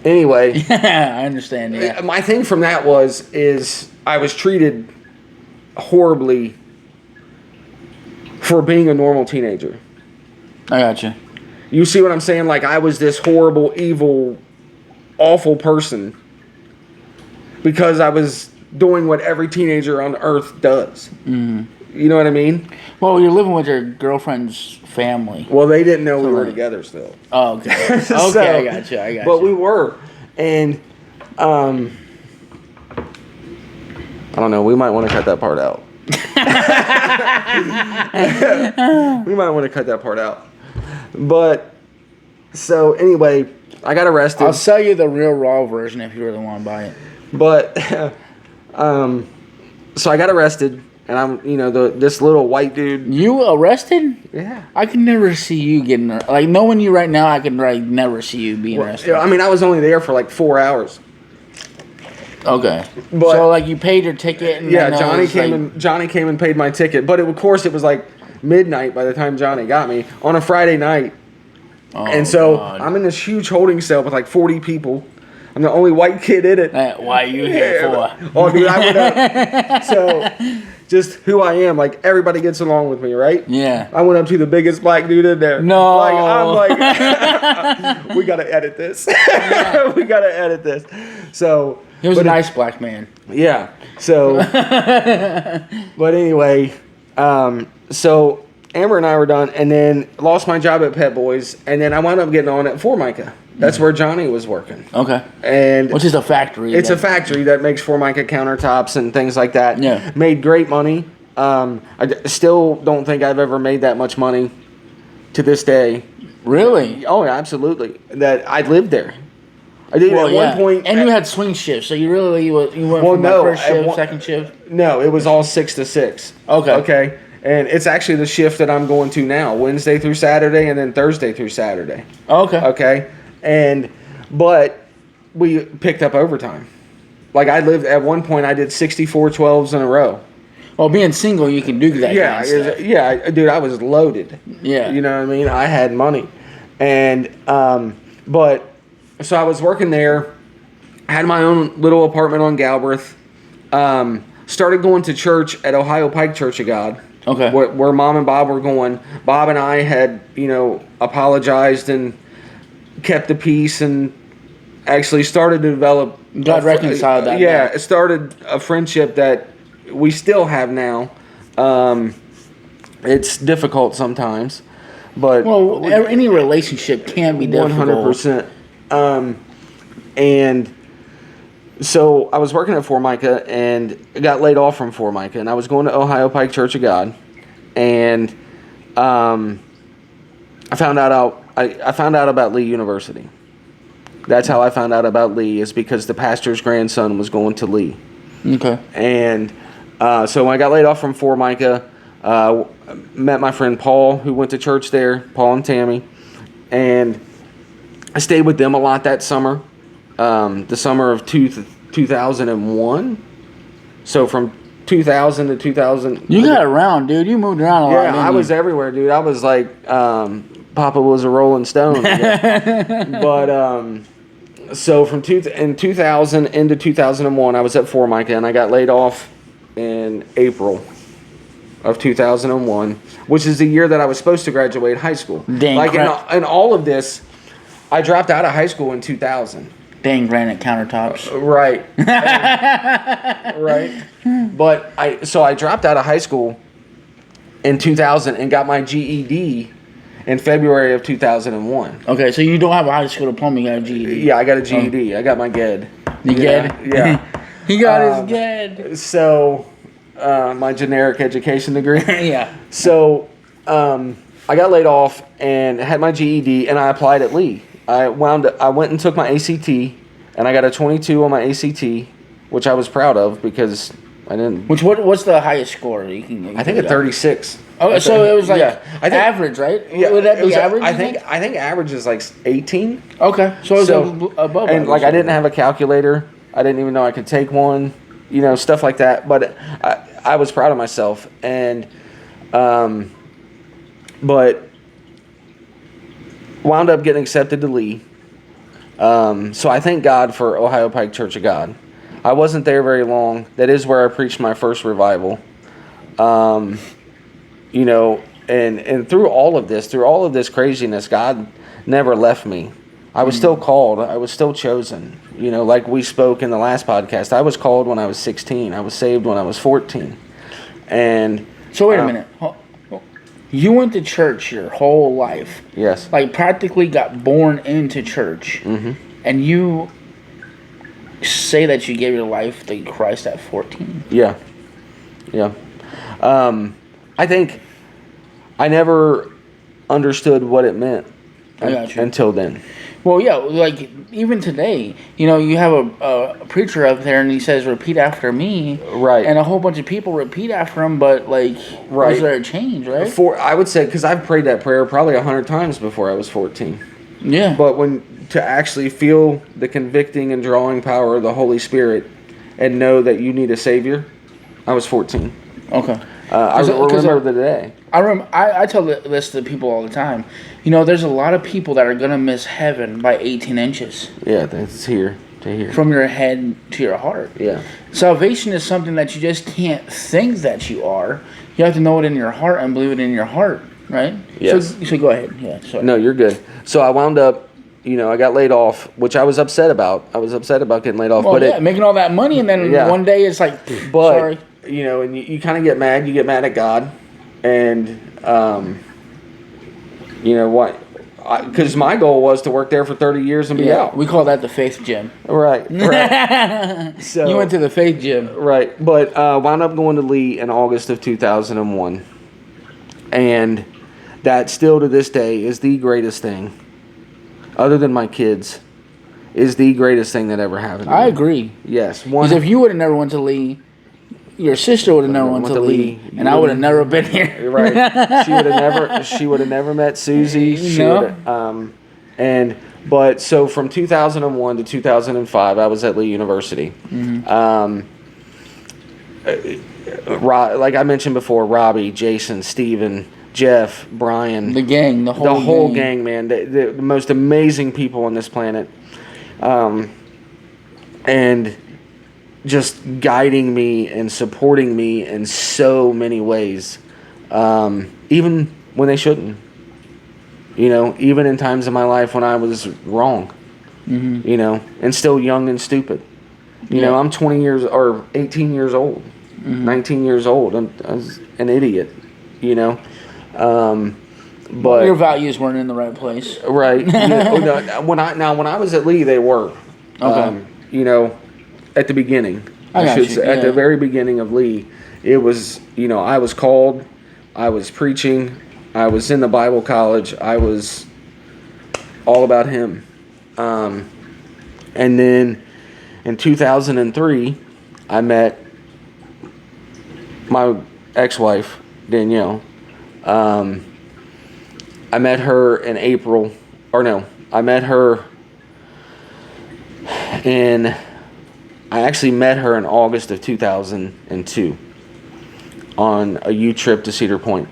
Anyway, I understand. Yeah. my thing from that is I was treated horribly for being a normal teenager. I gotcha. You see what I'm saying? Like I was this horrible, evil, awful person because I was doing what every teenager on earth does. Mm-hmm. You know what I mean? Well, you're living with your girlfriend's family. Well, they didn't know we were together still. Oh, okay. Okay, So, I gotcha. But we were. And, I don't know. We might want to cut that part out. We might want to cut that part out. But, so, anyway, I got arrested. I'll sell you the real raw version if you really want to buy it. But, so I got arrested. And I'm, this little white dude. You arrested? Yeah. I can never see you getting like knowing you right now. I can never see you being arrested. I mean, I was only there for like 4 hours. Okay. But, so like you paid your ticket. And yeah, Johnny came and paid my ticket. But of course it was like midnight by the time Johnny got me on a Friday night. Oh, and so God. I'm in this huge holding cell with like 40 people. I'm the only white kid in it. Why are you here for? Oh, dude, I went up. So, just who I am. Like, everybody gets along with me, right? Yeah. I went up to the biggest black dude in there. No. Like, I'm like, we got to edit this. We got to edit this. So. He was a nice black man. Yeah. So. But anyway, so Amber and I were done, and then lost my job at Pet Boys, and then I wound up getting on at Formica. That's where Johnny was working. Okay. And which is a factory. It's a factory that makes Formica countertops and things like that. Yeah. Made great money. I still don't think I've ever made that much money to this day. Really? Oh, yeah, absolutely. That I lived there. I did at one point. And you had swing shifts, so you went from first shift, second shift? No, it was all 6 to 6. Okay. Okay. And it's actually the shift that I'm going to now, Wednesday through Saturday and then Thursday through Saturday. Okay. Okay. And but we picked up overtime. Like I lived at one point, I did 64 12s in a row. Well, being single, you can do that. Yeah, kind of stuff. yeah, dude, I was loaded. Yeah. You know what I mean? I had money. And, but, so I was working there, had my own little apartment on Galbraith, started going to church at Ohio Pike Church of God. Okay. Where Mom and Bob were going. Bob and I had, apologized and kept the peace and actually started to develop. God reconciled that. Yeah, it started a friendship that we still have now. It's difficult sometimes, but any relationship can be difficult. 100%. And so I was working at Formica and got laid off from Formica, and I was going to Ohio Pike Church of God, and I found out about Lee University. That's how I found out about Lee, is because the pastor's grandson was going to Lee. Okay. And so when I got laid off from Formica, met my friend Paul, who went to church there, Paul and Tammy, and I stayed with them a lot that summer, the summer of 2001. So from 2000 to 2000. You got around, dude. You moved around a lot. Yeah, I was everywhere, dude. I was like, Papa was a Rolling Stone. But so from 2000 into 2001, I was at Formica, and I got laid off in April of 2001, which is the year that I was supposed to graduate high school. Dang, like in all of this, I dropped out of high school in 2000. Dang granite countertops. Right. Right. But I dropped out of high school in 2000 and got my GED in February of 2001. Okay, so you don't have a high school diploma, you got a GED. Yeah, I got a GED. I got my GED. You GED? Yeah. He got his GED. So, my generic education degree. Yeah. So, I got laid off and had my GED, and I applied at Lee. I went and took my ACT, and I got a 22 on my ACT, which I was proud of because I didn't. What's the highest score you can get? I think a 36. Oh, so it was like I think, average, right? Yeah, Would that be average? I think average is like 18. Okay, so it was above. And like I didn't have a calculator. I didn't even know I could take one. Stuff like that. But I was proud of myself, and but wound up getting accepted to Lee. So I thank God for Ohio Pike Church of God. I wasn't there very long. That is where I preached my first revival. And through all of this craziness, God never left me. I was still called. I was still chosen. Like we spoke in the last podcast, I was called when I was 16. I was saved when I was 14. And so wait a minute. You went to church your whole life. Yes. Like practically got born into church. Mm-hmm. And you say that you gave your life to Christ at 14. Yeah. Yeah. I think I never understood what it meant until then. Well, yeah, like even today, you have a preacher up there and he says, "Repeat after me," right? And a whole bunch of people repeat after him, but like, was there a change, right? I would say because I've prayed that prayer probably 100 times before I was 14. Yeah, but to actually feel the convicting and drawing power of the Holy Spirit and know that you need a Savior, I was 14. Okay. I remember the day. I tell this to people all the time. There's a lot of people that are going to miss heaven by 18 inches. Yeah, that's here to here. From your head to your heart. Yeah. Salvation is something that you just can't think that you are. You have to know it in your heart and believe it in your heart, right? Yes. So go ahead. Yeah. Sorry. No, you're good. So I wound up, I got laid off, which I was upset about. I was upset about getting laid off. Well, making all that money, and then one day it's like, sorry. And you kind of get mad. You get mad at God, and what? Because my goal was to work there for 30 years and be out. We call that the faith gym. Right. So you went to the faith gym, right? But wound up going to Lee in August of 2001, and that still to this day is the greatest thing, other than my kids, is the greatest thing that ever happened to me. I agree. Yes. Because if you would have never went to Lee, your sister would have never went to Lee, and I would have never been here. Right. She would have never met Susie. And But so from 2001 to 2005, I was at Lee University. Like I mentioned before, Robbie, Jason, Steven, Jeff, Brian. The gang, the whole gang, man. The most amazing people on this planet. And just guiding me and supporting me in so many ways. Even when they shouldn't. Even in times of my life when I was wrong. And still young and stupid. I'm 20 years or 18 years old. 19 years old. I was an idiot, but your values weren't in the right place, right? When I was at Lee, they were, okay. At the beginning, At the very beginning of Lee, it was, I was called, I was preaching, I was in the Bible college, I was all about Him, and then in 2003, I met my ex-wife, Danielle. I met her in April, I met her I actually met her in August of 2002 on a youth trip to Cedar Point.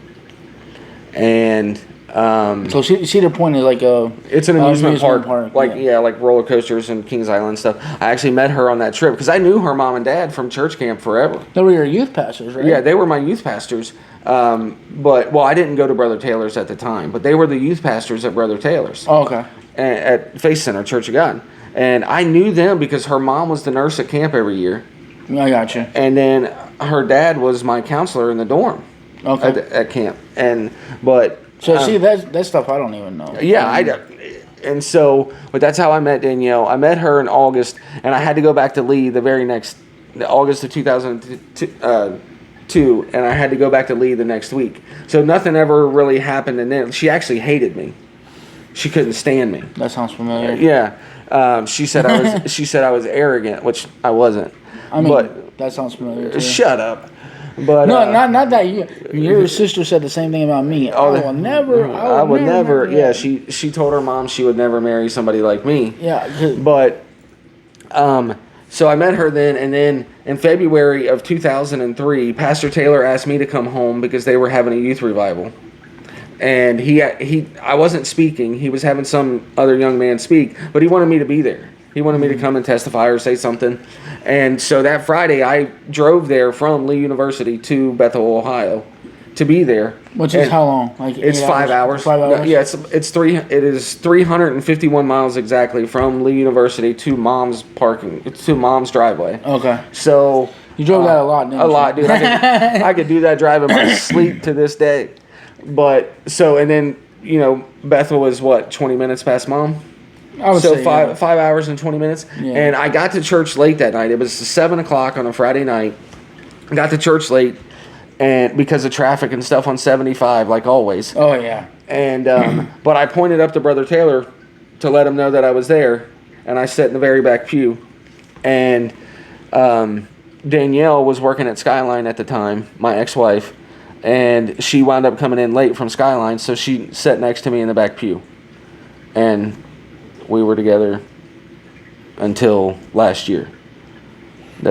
And so Cedar Point is like it's an amusement park. Like like roller coasters and Kings Island stuff. I actually met her on that trip because I knew her mom and dad from church camp forever. They were your youth pastors, right? Yeah, they were my youth pastors. But I didn't go to Brother Taylor's at the time, but they were the youth pastors at Brother Taylor's. Oh, okay. At Faith Center Church of God. And I knew them because her mom was the nurse at camp every year. I got you. And then her dad was my counselor in the dorm. Okay. At camp. So see, that stuff I don't even know. Yeah, but that's how I met Danielle. I met her in August, and I had to go back to Lee the very next August of 2002, and I had to go back to Lee the next week. So nothing ever really happened, and then she actually hated me. She couldn't stand me. That sounds familiar. Yeah, she said I was arrogant, which I wasn't. But that sounds familiar too. Shut up. But no, not that you. Your sister said the same thing about me. I would never. Yeah, she told her mom she would never marry somebody like me. Yeah. But, so I met her then, and then in February of 2003, Pastor Taylor asked me to come home because they were having a youth revival, and I wasn't speaking. He was having some other young man speak, but he wanted me to be there. He wanted me to come and testify or say something. And so that Friday, I drove there from Lee University to Bethel, Ohio, to be there. Which is how long? Like it's 5 hours. 5 hours. No, yeah, it is 351 miles exactly from Lee University to Mom's parking. It's to Mom's driveway. Okay. So you drove that a lot, didn't you? A lot, dude. I could do that drive in my sleep to this day. But so and then Bethel was what 20 minutes past Mom. I would say 5 hours and 20 minutes. Yeah. And I got to church late that night. It was 7 o'clock on a Friday night. I got to church late, and because of traffic and stuff on 75, like always. Oh, yeah. And but I pointed up to Brother Taylor to let him know that I was there, and I sat in the very back pew. And Danielle was working at Skyline at the time, my ex-wife, and she wound up coming in late from Skyline, so she sat next to me in the back pew. And we were together until last year.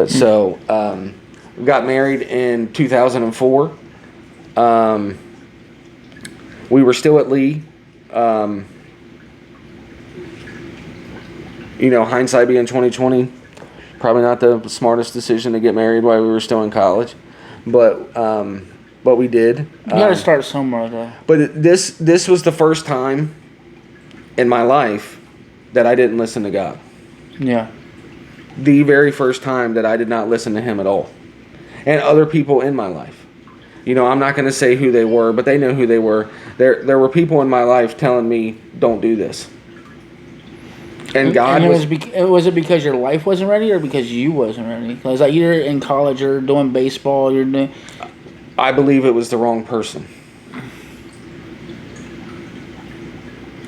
So we got married in 2004. We were still at Lee. Hindsight being 2020, probably not the smartest decision to get married while we were still in college, but we did. You got to start somewhere, though. But this was the first time in my life that I didn't listen to God. Yeah. The very first time that I did not listen to Him at all. And other people in my life. I'm not going to say who they were, but they know who they were. There were people in my life telling me, don't do this. And God was it because your life wasn't ready or because you wasn't ready? Because like you're in college, you're doing baseball, you're doing... I believe it was the wrong person.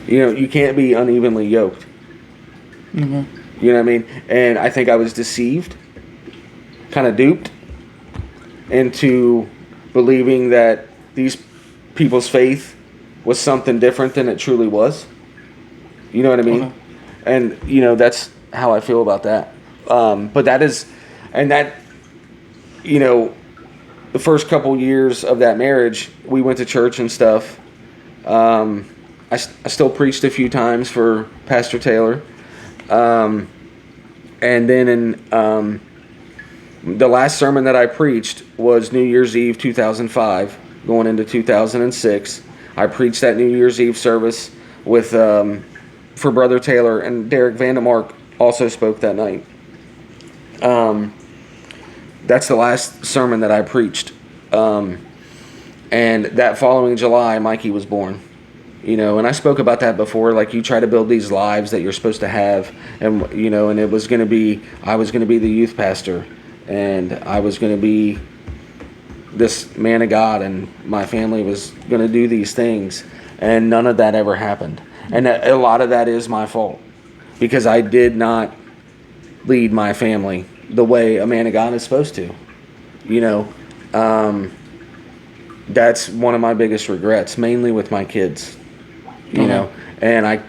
You can't be unevenly yoked. Mm-hmm. You know what I mean? And I think I was deceived, kind of duped into believing that these people's faith was something different than it truly was. You know what I mean? Okay. And, you know, that's how I feel about that. But that is, and that, you know, the first couple years of that marriage, we went to church and stuff. I still preached a few times for Pastor Taylor. And then in the last sermon that I preached was New Year's Eve 2005, going into 2006. I preached that New Year's Eve service with for Brother Taylor, and Derek Vandemark also spoke that night. That's the last sermon that I preached. And that following July, Mikey was born. You know, and I spoke about that before. Like, you try to build these lives that you're supposed to have, and you know, and it was going to be, I was going to be the youth pastor, and I was going to be this man of God, and my family was going to do these things, and none of that ever happened. And a lot of that is my fault, because I did not lead my family the way a man of God is supposed to. You know, that's one of my biggest regrets, mainly with my kids. You know, and I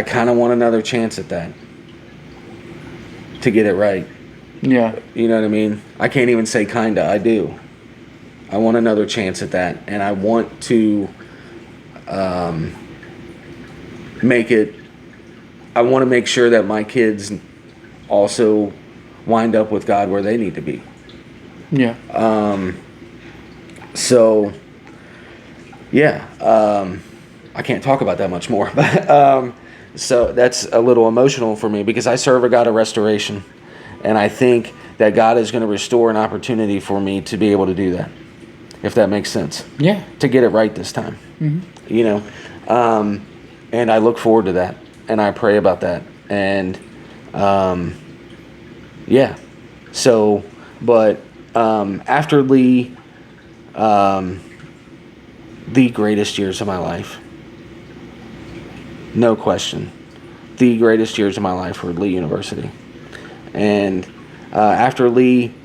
kind of want another chance at that, to get it right. Yeah. You know what I mean? I can't even say kinda, I do. I want another chance at that, and I want to I want to make sure that my kids also wind up with God where they need to be. Yeah. So, yeah, I can't talk about that much more, but so that's a little emotional for me, because I serve a God of restoration, and I think that God is going to restore an opportunity for me to be able to do that, if that makes sense. Yeah. To get it right this time. Mm-hmm. You know, and I look forward to that, and I pray about that, and yeah. So, but after Lee, the greatest years of my life. No question. The greatest years of my life were at Lee University. And after Lee,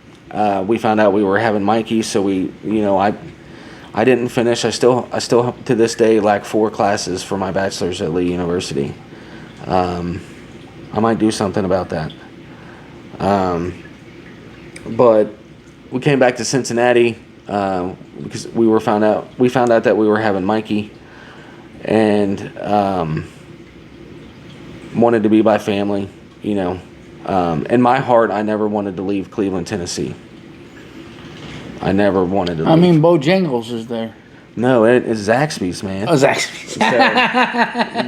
we found out we were having Mikey, so we, you know, I didn't finish. I still to this day lack 4 classes for my bachelor's at Lee University. I might do something about that. But we came back to Cincinnati because we found out that we were having Mikey, and wanted to be by family, you know. In my heart, I never wanted to leave Cleveland, Tennessee. I never wanted to leave. I mean, Bojangles is there. No, it's Zaxby's, man. Oh, Zaxby's. So,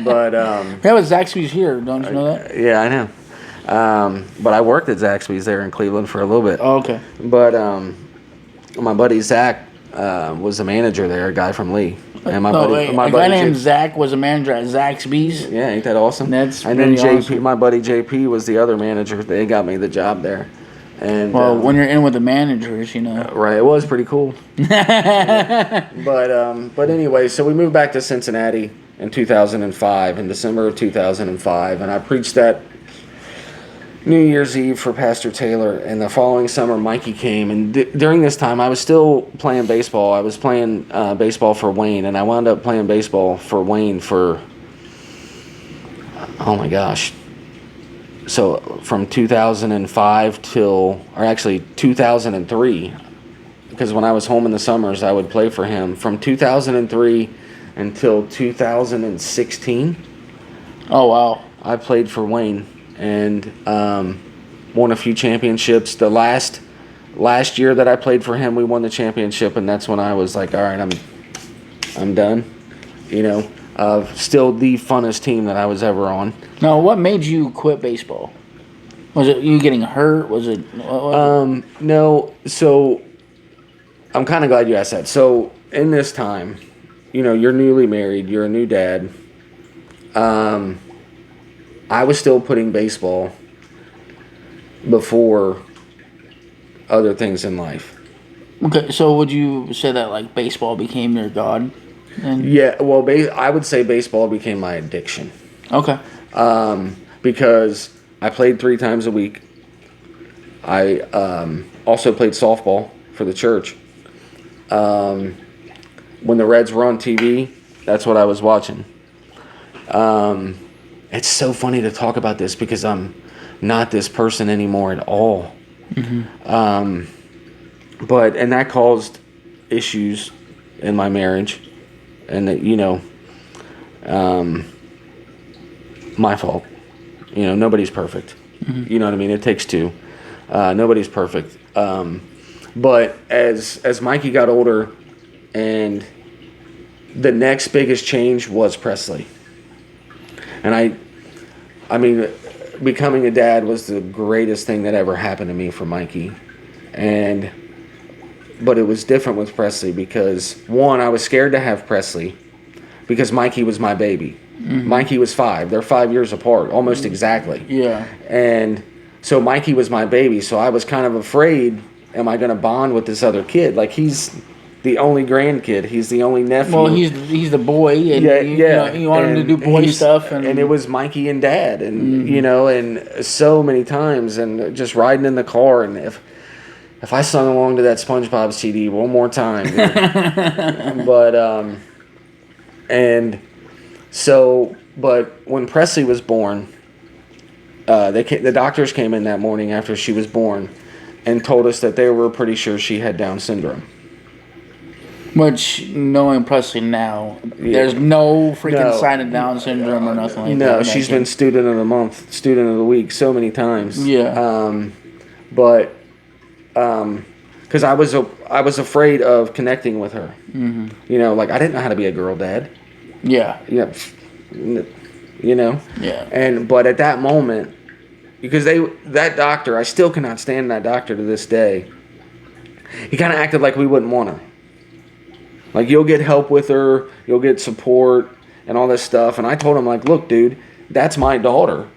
but Yeah, but Zaxby's here. Don't you know that? yeah, I know. But I worked at Zaxby's there in Cleveland for a little bit. Oh, okay. But my buddy Zach was the manager there, a guy from Lee. And my guy named Zach was a manager at Zaxby's. Yeah, ain't that awesome? That's and really then JP, awesome. my buddy JP was the other manager. They got me the job there. And Well, when you're in with the managers, you know. right, it was pretty cool. But anyway, so we moved back to Cincinnati in 2005, in December of 2005, and I preached that New Year's Eve for Pastor Taylor, and the following summer Mikey came, and during this time I was still playing baseball. I was playing baseball for Wayne, and I wound up playing baseball for Wayne for, oh my gosh, so from 2005 or actually 2003, because when I was home in the summers I would play for him from 2003 until 2016. Oh, wow. I played for Wayne and won a few championships. The last year that I played for him, we won the championship, and that's when I was like, all right, I'm done. You know, still the funnest team that I was ever on. Now, what made you quit baseball? Was it you getting hurt? Was it? No. So I'm kind of glad you asked that. So in this time, you know, you're newly married, you're a new dad. I was still putting baseball before other things in life. Okay, so would you say that like baseball became your god? And Yeah, well, I would say baseball became my addiction. okay. Because I played 3 times a week. I also played softball for the church. When the Reds were on TV, that's what I was watching. It's so funny to talk about this because I'm not this person anymore at all. And that caused issues in my marriage, and that, my fault. Nobody's perfect. You know what I mean? It takes two. Nobody's perfect. But as Mikey got older, and the next biggest change was Presley. And I mean, becoming a dad was the greatest thing that ever happened to me for Mikey. But it was different with Presley because, one, I was scared to have Presley because Mikey was my baby. Mikey was 5. They're 5 years apart, almost exactly. Yeah. And so Mikey was my baby, so I was kind of afraid, am I going to bond with this other kid? Like, he's the only grandkid. He's the only nephew. Well, he's the boy, and you want him to do boy stuff. And it was Mikey and Dad, and, and so many times, and just riding in the car, and if I sung along to that SpongeBob CD one more time. But when Presley was born, the doctors came in that morning after she was born and told us that they were pretty sure she had Down syndrome. Which, knowing Presley now, there's no freaking sign of Down syndrome or nothing like that. No, she's been student of the month, student of the week so many times. Yeah. Because I was afraid of connecting with her. Like, I didn't know how to be a girl dad. Yeah. Yeah. Yeah. But at that moment, because that doctor, I still cannot stand that doctor to this day. He kind of acted like we wouldn't want her. Like, you'll get help with her, you'll get support and all this stuff. And I told him, like, look, dude, that's my daughter.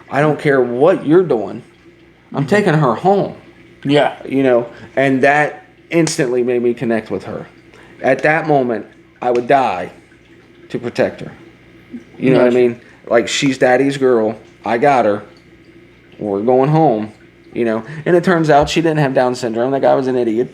I don't care what you're doing. I'm taking her home. Yeah. And that instantly made me connect with her. At that moment, I would die to protect her. You know what I mean? Like, she's daddy's girl. I got her. We're going home. And it turns out she didn't have Down syndrome. That guy was an idiot.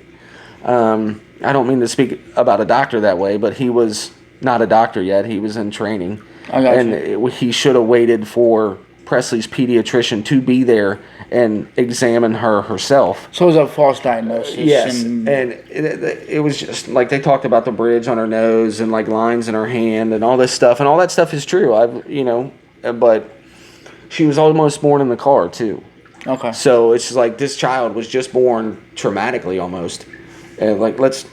I don't mean to speak about a doctor that way, but he was not a doctor yet. He was in training. I got you. He should have waited for Presley's pediatrician to be there and examine her herself. So it was a false diagnosis. Yes, and it was just like they talked about the bridge on her nose and like lines in her hand and all this stuff, and all that stuff is true. But she was almost born in the car too. Okay. So it's just like this child was just born traumatically almost, and like let's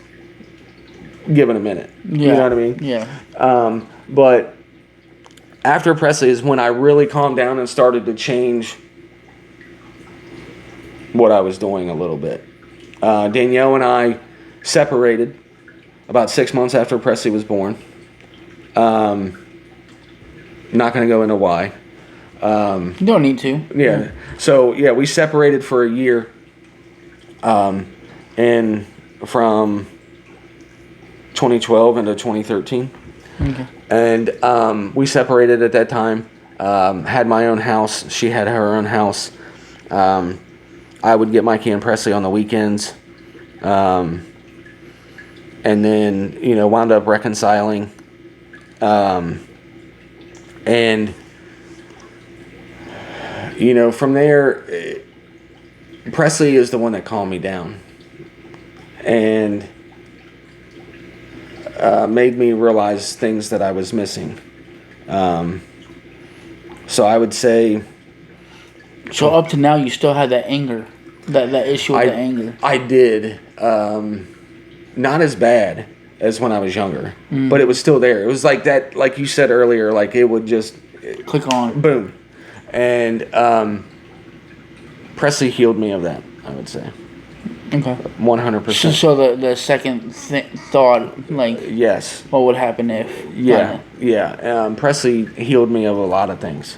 give it a minute. Yeah. You know what I mean? Yeah. But after Presley is when I really calmed down and started to change what I was doing a little bit. Danielle and I separated about 6 months after Presley was born. Not going to go into why. You don't need to. Yeah. So, we separated for a year. And from 2012 into 2013. Okay. And we separated at that time. Had my own house. She had her own house. I would get Mikey and Presley on the weekends. And then, wound up reconciling. And, from there, Presley is the one that calmed me down. And made me realize things that I was missing. So I would say... So up to now, you still had that anger, that issue with the anger. I did. Not as bad as when I was younger, but it was still there. It was like that, like you said earlier, like it would just... Click on. Boom. And Presley healed me of that, I would say. Okay. 100%. So the second thought, like... Yes. What would happen if... Yeah. Presley healed me of a lot of things,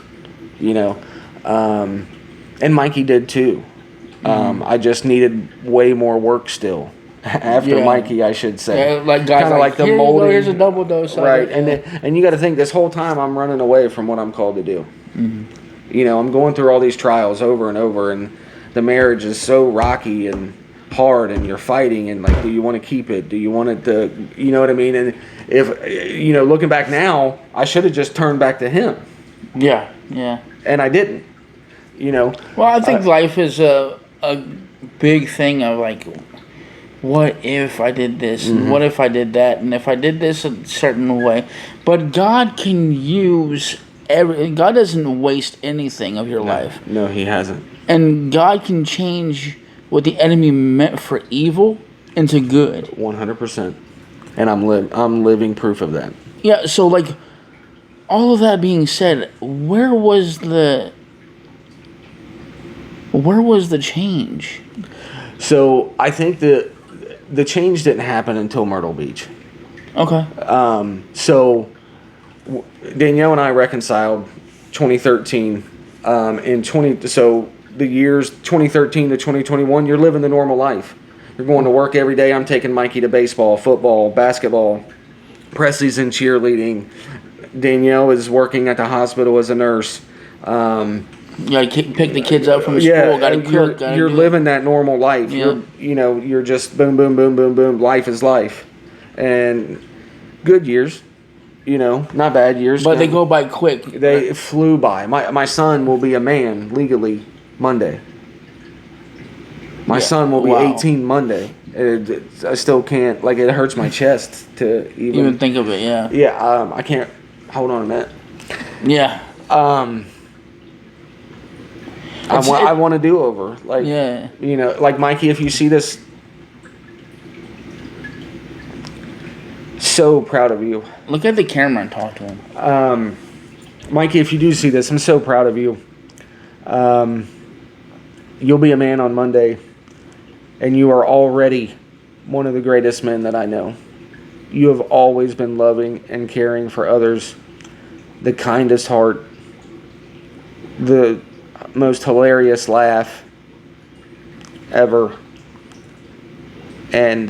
and Mikey did too. I just needed way more work still. After Mikey, I should say. Yeah, like guys like the molding. Here's a double dose. Right, and you got to think this whole time I'm running away from what I'm called to do. I'm going through all these trials over and over, and the marriage is so rocky, and hard and you're fighting and like, do you want to keep it? Do you want it to, you know what I mean? And if, looking back now, I should have just turned back to him. Yeah, yeah. And I didn't, Well, I think life is a big thing of like, what if I did this? And what if I did that? And if I did this a certain way? But God can use God doesn't waste anything of your life. No, he hasn't. And God can change what the enemy meant for evil into good. 100%. And I'm living proof of that. Yeah, so like all of that being said, where was the change? So I think that the change didn't happen until Myrtle Beach. Okay. So Danielle and I reconciled 2013. So the years 2013 to 2021, you're living the normal life. You're going to work every day. I'm taking Mikey to baseball, football, basketball. Presley's in cheerleading. Danielle is working at the hospital as a nurse. You pick the kids up from school. Got to cook. You're living that normal life. Yeah. You're just boom, boom, boom, boom, boom. Life is life, and good years. Not bad years. But they go by quick. They flew by. My son will be a man legally Monday. My son will be 18 Monday. I still can't. Like, it hurts my chest to even think of it. Yeah. Yeah. I can't. Hold on a minute. Yeah. I want a do-over. Like, yeah. Like Mikey, if you see this, so proud of you. Look at the camera and talk to him. Mikey, if you do see this, I'm so proud of you. You'll be a man on Monday, and you are already one of the greatest men that I know. You have always been loving and caring for others, the kindest heart, the most hilarious laugh ever, and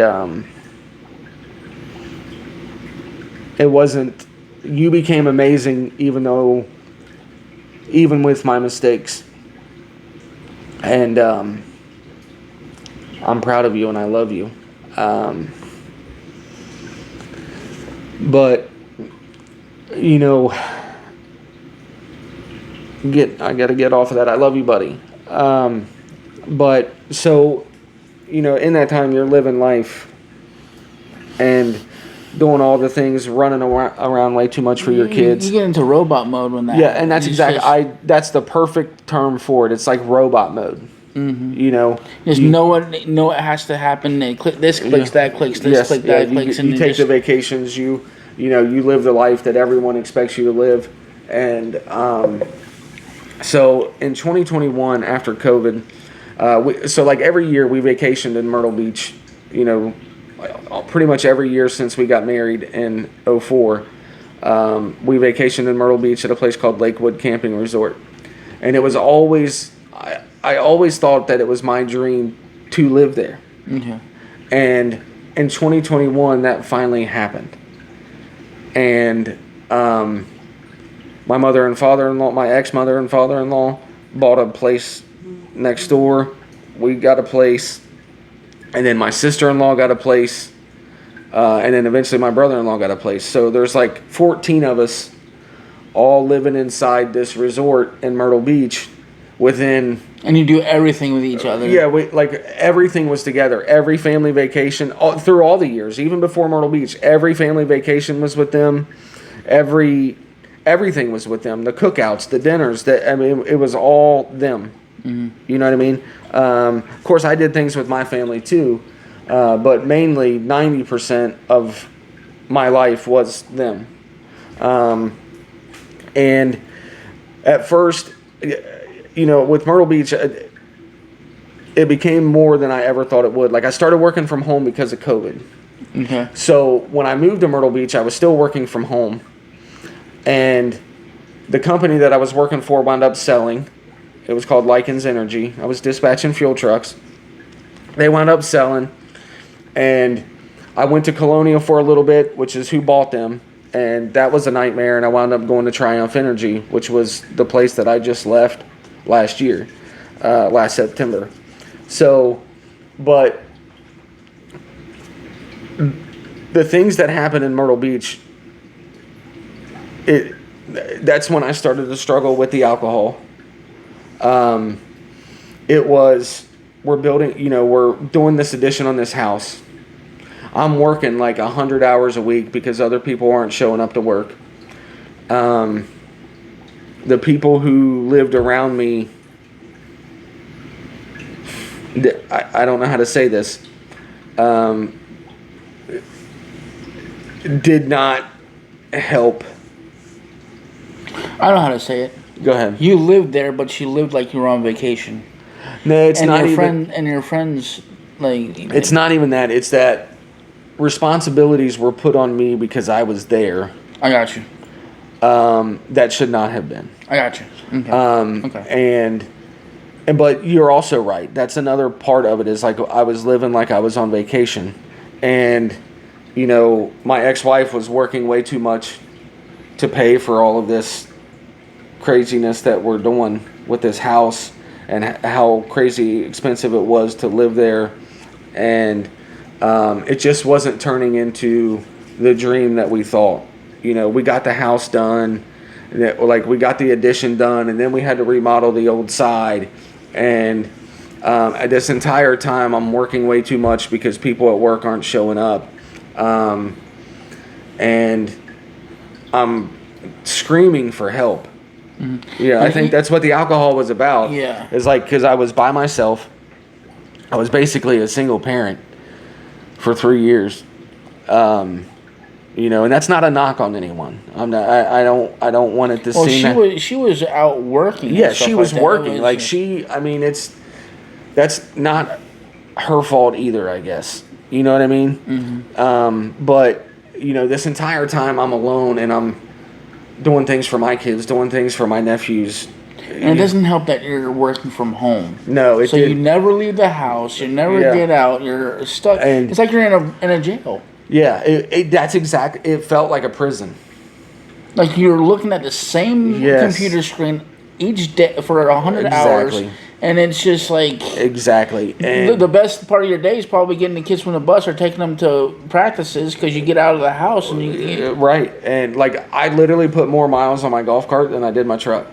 you became amazing even with my mistakes, and I'm proud of you and I love you, but I got to get off of that. I love you, buddy. But so, in that time you're living life and doing all the things, running around way too much for your kids. You get into robot mode when that. Yeah, and that's that's the perfect term for it. It's like robot mode. Mm-hmm. Just know what has to happen. And click this, clicks that, clicks this, click that, clicks. You take the vacations. You live the life that everyone expects you to live, and so in 2021 after COVID, so like every year we vacationed in Myrtle Beach. Pretty much every year since we got married in 2004, we vacationed in Myrtle Beach at a place called Lakewood Camping Resort, and it was always I always thought that it was my dream to live there. Okay. And in 2021 that finally happened, and my mother and father-in-law, my ex-mother and father-in-law, bought a place next door. We got a place, and then my sister-in-law got a place, and then eventually my brother-in-law got a place. So there's like 14 of us all living inside this resort in Myrtle Beach within... And you do everything with each other. Yeah, everything was together. Every family vacation, through all the years, even before Myrtle Beach, every family vacation was with them. Everything was with them. The cookouts, the dinners, it was all them. Mm-hmm. You know what I mean? Of course, I did things with my family too, but mainly 90% of my life was them. And at first, with Myrtle Beach, it became more than I ever thought it would. Like, I started working from home because of COVID. Okay. So when I moved to Myrtle Beach, I was still working from home. And the company that I was working for wound up selling. It was called Likens Energy. I was dispatching fuel trucks. They wound up selling. And I went to Colonial for a little bit, which is who bought them. And that was a nightmare. And I wound up going to Triumph Energy, which was the place that I just left last September. So, but the things that happened in Myrtle Beach, that's when I started to struggle with the alcohol. It was, we're doing this addition on this house. I'm working like 100 hours a week because other people aren't showing up to work. The people who lived around me, I don't know how to say this, did not help. I know how to say it. Go ahead. You lived there, but you lived like you were on vacation. No, it's not even. And your friends, like. It's not even that. It's that responsibilities were put on me because I was there. I got you. That should not have been. I got you. Okay. Okay. But you're also right. That's another part of it is like I was living like I was on vacation. And, my ex-wife was working way too much to pay for all of this craziness that we're doing with this house and how crazy expensive it was to live there. And it just wasn't turning into the dream that we thought. We got the house done, we got the addition done, and then we had to remodel the old side. And at this entire time, I'm working way too much because people at work aren't showing up. And I'm screaming for help. Mm-hmm. Yeah, I think that's what the alcohol was about. Yeah. It's like, because I was by myself. I was basically a single parent for 3 years. And that's not a knock on anyone. I'm not. I don't want it to seem. She was out working. Yeah, she was working. That's not her fault either, I guess. You know what I mean? Mm-hmm. But this entire time I'm alone and I'm doing things for my kids, doing things for my nephews. And it doesn't help that you're working from home. No, so you never leave the house. You never get out. You're stuck. And it's like you're in a jail. Yeah, that's exactly. It felt like a prison. Like you're looking at the same computer screen each day for 100 hours, and it's just like exactly. And the best part of your day is probably getting the kids from the bus or taking them to practices because you get out of the house and you right. And I literally put more miles on my golf cart than I did my truck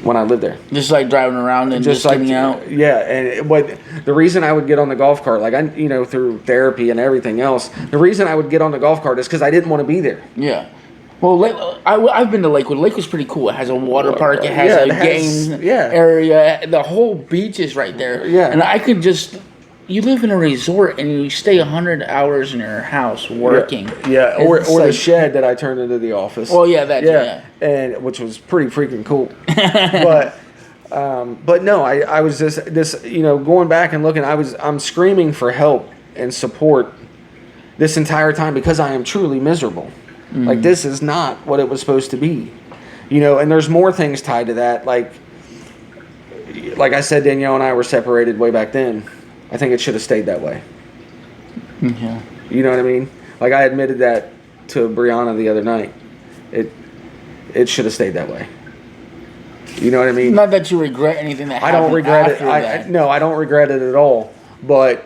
when I lived there. Just like driving around and just getting out. Yeah, and the reason I would get on the golf cart, through therapy and everything else, the reason I would get on the golf cart is because I didn't want to be there. Yeah. Well, I've been to Lakewood. Lakewood's pretty cool. It has a water park. It has a game area. The whole beach is right there. Yeah. And I could just... You live in a resort and you stay 100 hours in your house working. Yeah, or the shed that I turned into the office. Well, yeah. And which was pretty freaking cool. But no, I was this going back and looking. I'm screaming for help and support this entire time because I am truly miserable. Mm-hmm. Like this is not what it was supposed to be, And there's more things tied to that. Like I said, Danielle and I were separated way back then. I think it should have stayed that way. Yeah. You know what I mean? Like I admitted that to Brianna the other night. It should have stayed that way. You know what I mean? Not that you regret anything that happened. I don't regret it. That. I don't regret it at all. But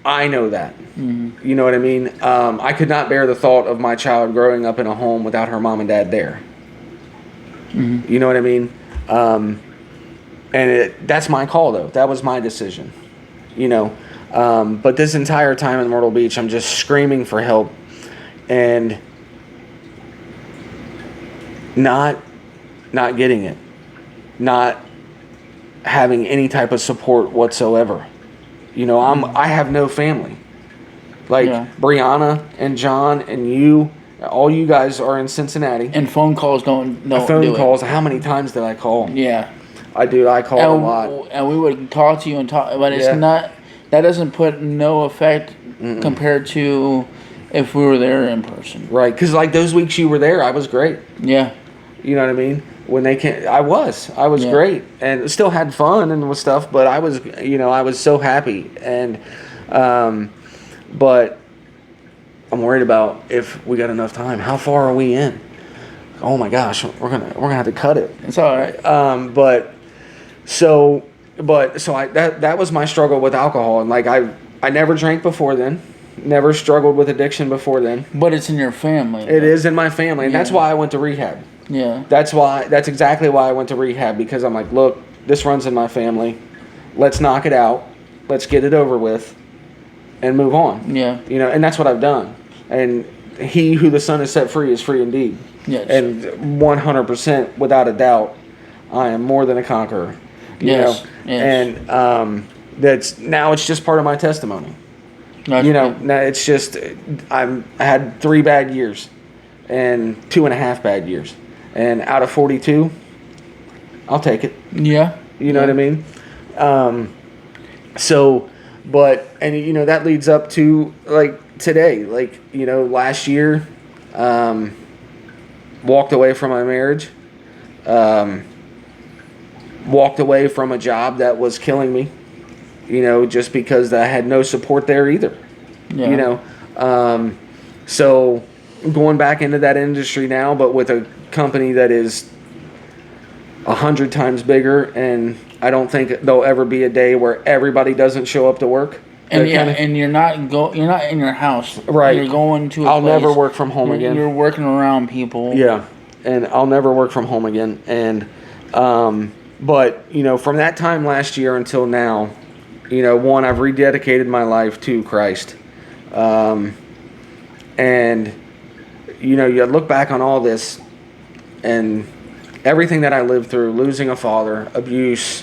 I know that. Mm-hmm. You know what I mean? I could not bear the thought of my child growing up in a home without her mom and dad there. Mm-hmm. You know what I mean? And that's my call, though. That was my decision. But this entire time in Myrtle Beach, I'm just screaming for help and not getting it, not having any type of support whatsoever. I have no family. Brianna and John and you, all you guys are in Cincinnati. And phone calls don't phone calls. How many times did I call? Yeah. I do. I call a lot. And we would talk to you but it's not, that doesn't put no effect compared to if we were there in person. Right. Because those weeks you were there, I was great. Yeah. You know what I mean? When they came, I was great and still had fun and stuff, but I was so happy. And, but I'm worried about if we got enough time. How far are we in? Oh my gosh, we're gonna have to cut it. It's all right. So that was my struggle with alcohol, and I never drank before then. Never struggled with addiction before then. But it's in your family. It is in my family, and that's why I went to rehab. Yeah. That's exactly why I went to rehab, because I'm like, look, this runs in my family. Let's knock it out. Let's get it over with and move on. Yeah. You know, and that's what I've done. And he who the Son has set free is free indeed. Yes. And 100%, without a doubt, I am more than a conqueror. You know? Yes. And it's just part of my testimony. That's Now it's just I had 3 bad years and 2.5 bad years. And out of 42, I'll take it. Yeah. You know what I mean? That leads up to, like, today. Like, last year, walked away from my marriage. Walked away from a job that was killing me. Just because I had no support there either. Yeah. So going back into that industry now, but with a company that is 100 times bigger, and I don't think there'll ever be a day where everybody doesn't show up to work. And and you're not in your house. Right. You're going to a I'll place. never work from home again. You're working around people. Yeah. And I'll never work from home again. And but from that time last year until now, one, I've rededicated my life to Christ. And you look back on all this and everything that I lived through, losing a father, abuse,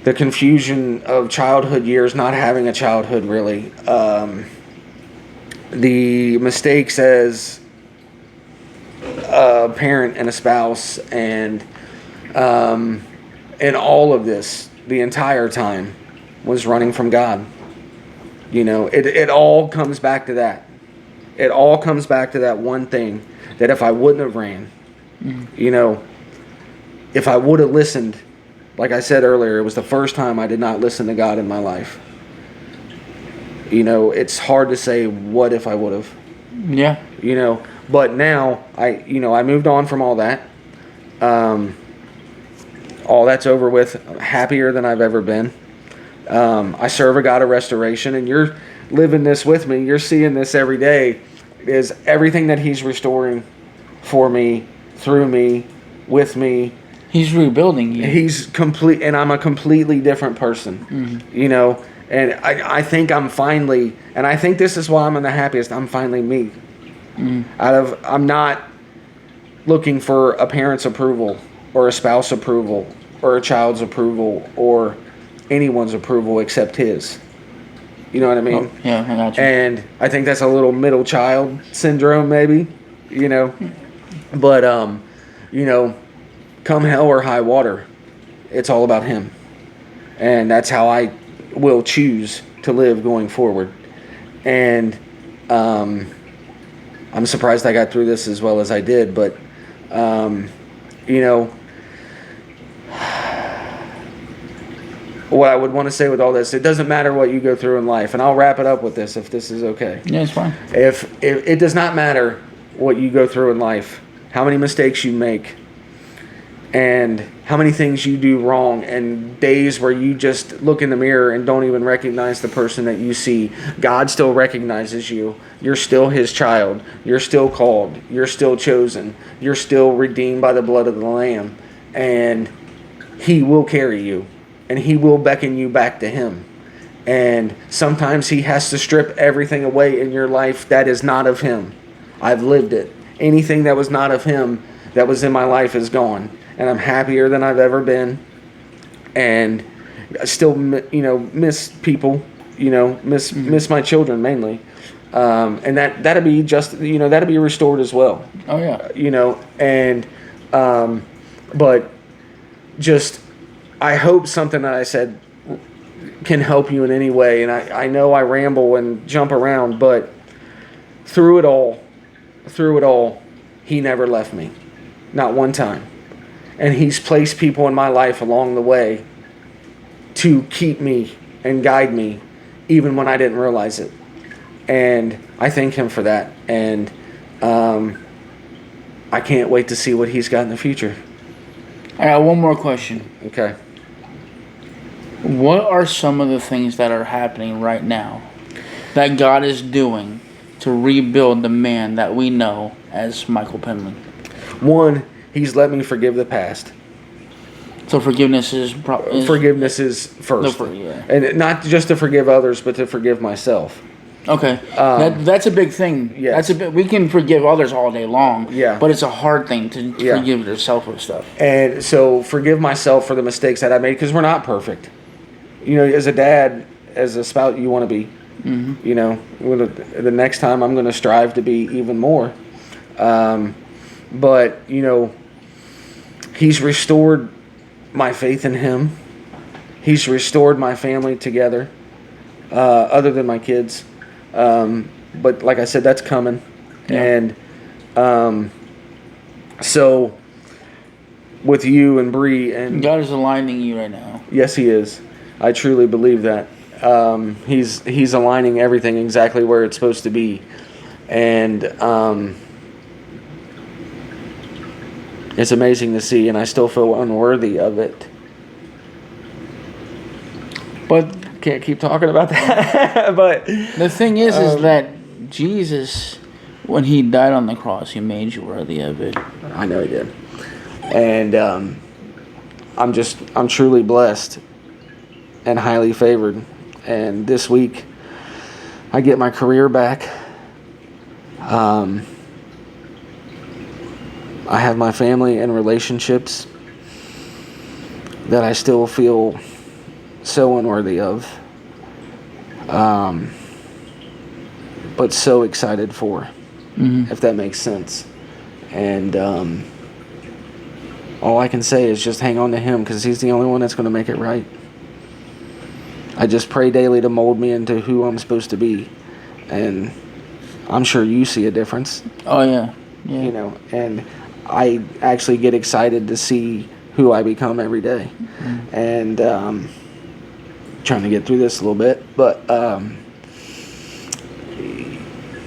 the confusion of childhood years, not having a childhood really, the mistakes as a parent and a spouse, and all of this, the entire time, was running from God. It all comes back to that. It all comes back to that one thing, that if I wouldn't have ran, if I would have listened, like I said earlier, it was the first time I did not listen to God in my life. It's hard to say what if I would have. Yeah. But now I moved on from all that. All that's over with. I'm happier than I've ever been. I serve a God of restoration, and you're living this with me. You're seeing this every day. Is everything that He's restoring for me, through me, with me. He's rebuilding you. He's complete, and I'm a completely different person. Mm-hmm. And I think I'm finally, and I think this is why I'm the happiest. I'm finally me. Mm-hmm. I'm not looking for a parent's approval, or a spouse approval, or a child's approval, or anyone's approval except His. You know what I mean? Oh, yeah, I got you. And I think that's a little middle child syndrome, maybe. But come hell or high water, it's all about Him, and that's how I will choose to live going forward. And I'm surprised I got through this as well as I did, but what I would want to say with all this, it doesn't matter what you go through in life, and I'll wrap it up with this if this is okay. Yeah, it's fine. If it does not matter what you go through in life, how many mistakes you make, and how many things you do wrong, and days where you just look in the mirror and don't even recognize the person that you see, God still recognizes you. You're still His child. You're still called. You're still chosen. You're still redeemed by the blood of the Lamb. And He will carry you, and He will beckon you back to Him. And sometimes He has to strip everything away in your life that is not of Him. I've lived it. Anything that was not of Him that was in my life is gone. And I'm happier than I've ever been. And I still, miss people, miss my children mainly. And that'll be just, that'll be restored as well. Oh, yeah. But just, I hope something that I said can help you in any way. And I know I ramble and jump around, but through it all, He never left me. Not one time. And He's placed people in my life along the way to keep me and guide me, even when I didn't realize it. And I thank Him for that. And I can't wait to see what He's got in the future. I got one more question. Okay. What are some of the things that are happening right now that God is doing to rebuild the man that we know as Michael Penland? One, He's let me forgive the past. So forgiveness is Forgiveness is first, and not just to forgive others, but to forgive myself. Okay, that's a big thing. Yes. We can forgive others all day long. Yeah. But it's a hard thing to forgive yourself of stuff. And so forgive myself for the mistakes that I made, because we're not perfect. You know, as a dad, as a spouse, you want to be. Mm-hmm. You know, the next time I'm going to strive to be even more. But you know, He's restored my faith in Him. He's restored my family together, other than my kids. But like I said, that's coming. Yeah. And so with you and Bree, and God is aligning you right now. Yes, He is. I truly believe that. He's aligning everything exactly where it's supposed to be. And it's amazing to see, and I still feel unworthy of it. But can't keep talking about that. But the thing is that Jesus, when He died on the cross, He made you worthy of it. I know He did. And I'm truly blessed and highly favored. And this week, I get my career back. I have my family and relationships that I still feel so unworthy of, but so excited for, if that makes sense. And all I can say is just hang on to Him, because He's the only one that's going to make it right. I just pray daily to mold me into who I'm supposed to be, and I'm sure you see a difference. Oh yeah. You know, and I actually get excited to see who I become every day. And trying to get through this a little bit, but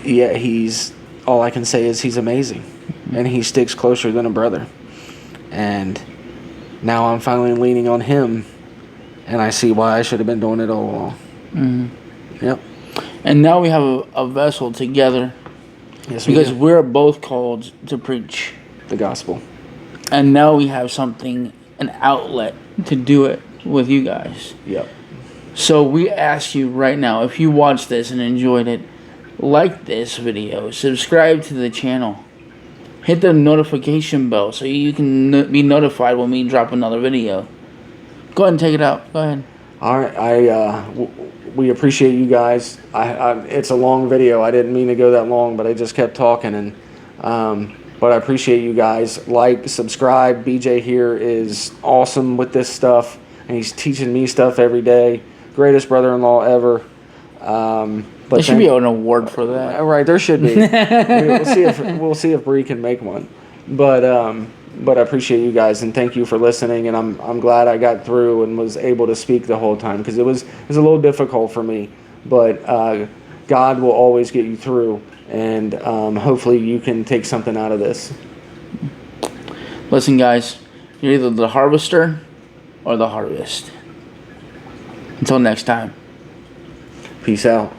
yeah, He's, all I can say is He's amazing, and He sticks closer than a brother. And now I'm finally leaning on Him, and I see why I should have been doing it all along. Yep. And now we have a vessel together. Yes, because we're both called to preach the gospel. And now we have something, an outlet to do it with you guys. Yep. So we ask you right now, if you watched this and enjoyed it, like this video, subscribe to the channel, hit the notification bell so you can be notified when we drop another video. Go ahead and take it out. Go ahead. All right. We appreciate you guys. It's a long video. I didn't mean to go that long, but I just kept talking. And but I appreciate you guys. Like, subscribe. BJ here is awesome with this stuff, and he's teaching me stuff every day. Greatest brother-in-law ever. But there should be an award for that. Right, there should be. We'll see if Bree can make one. But I appreciate you guys, and thank you for listening. And I'm glad I got through and was able to speak the whole time, because it was a little difficult for me. But God will always get you through, and hopefully you can take something out of this. Listen, guys, you're either the harvester or the harvest. Until next time. Peace out.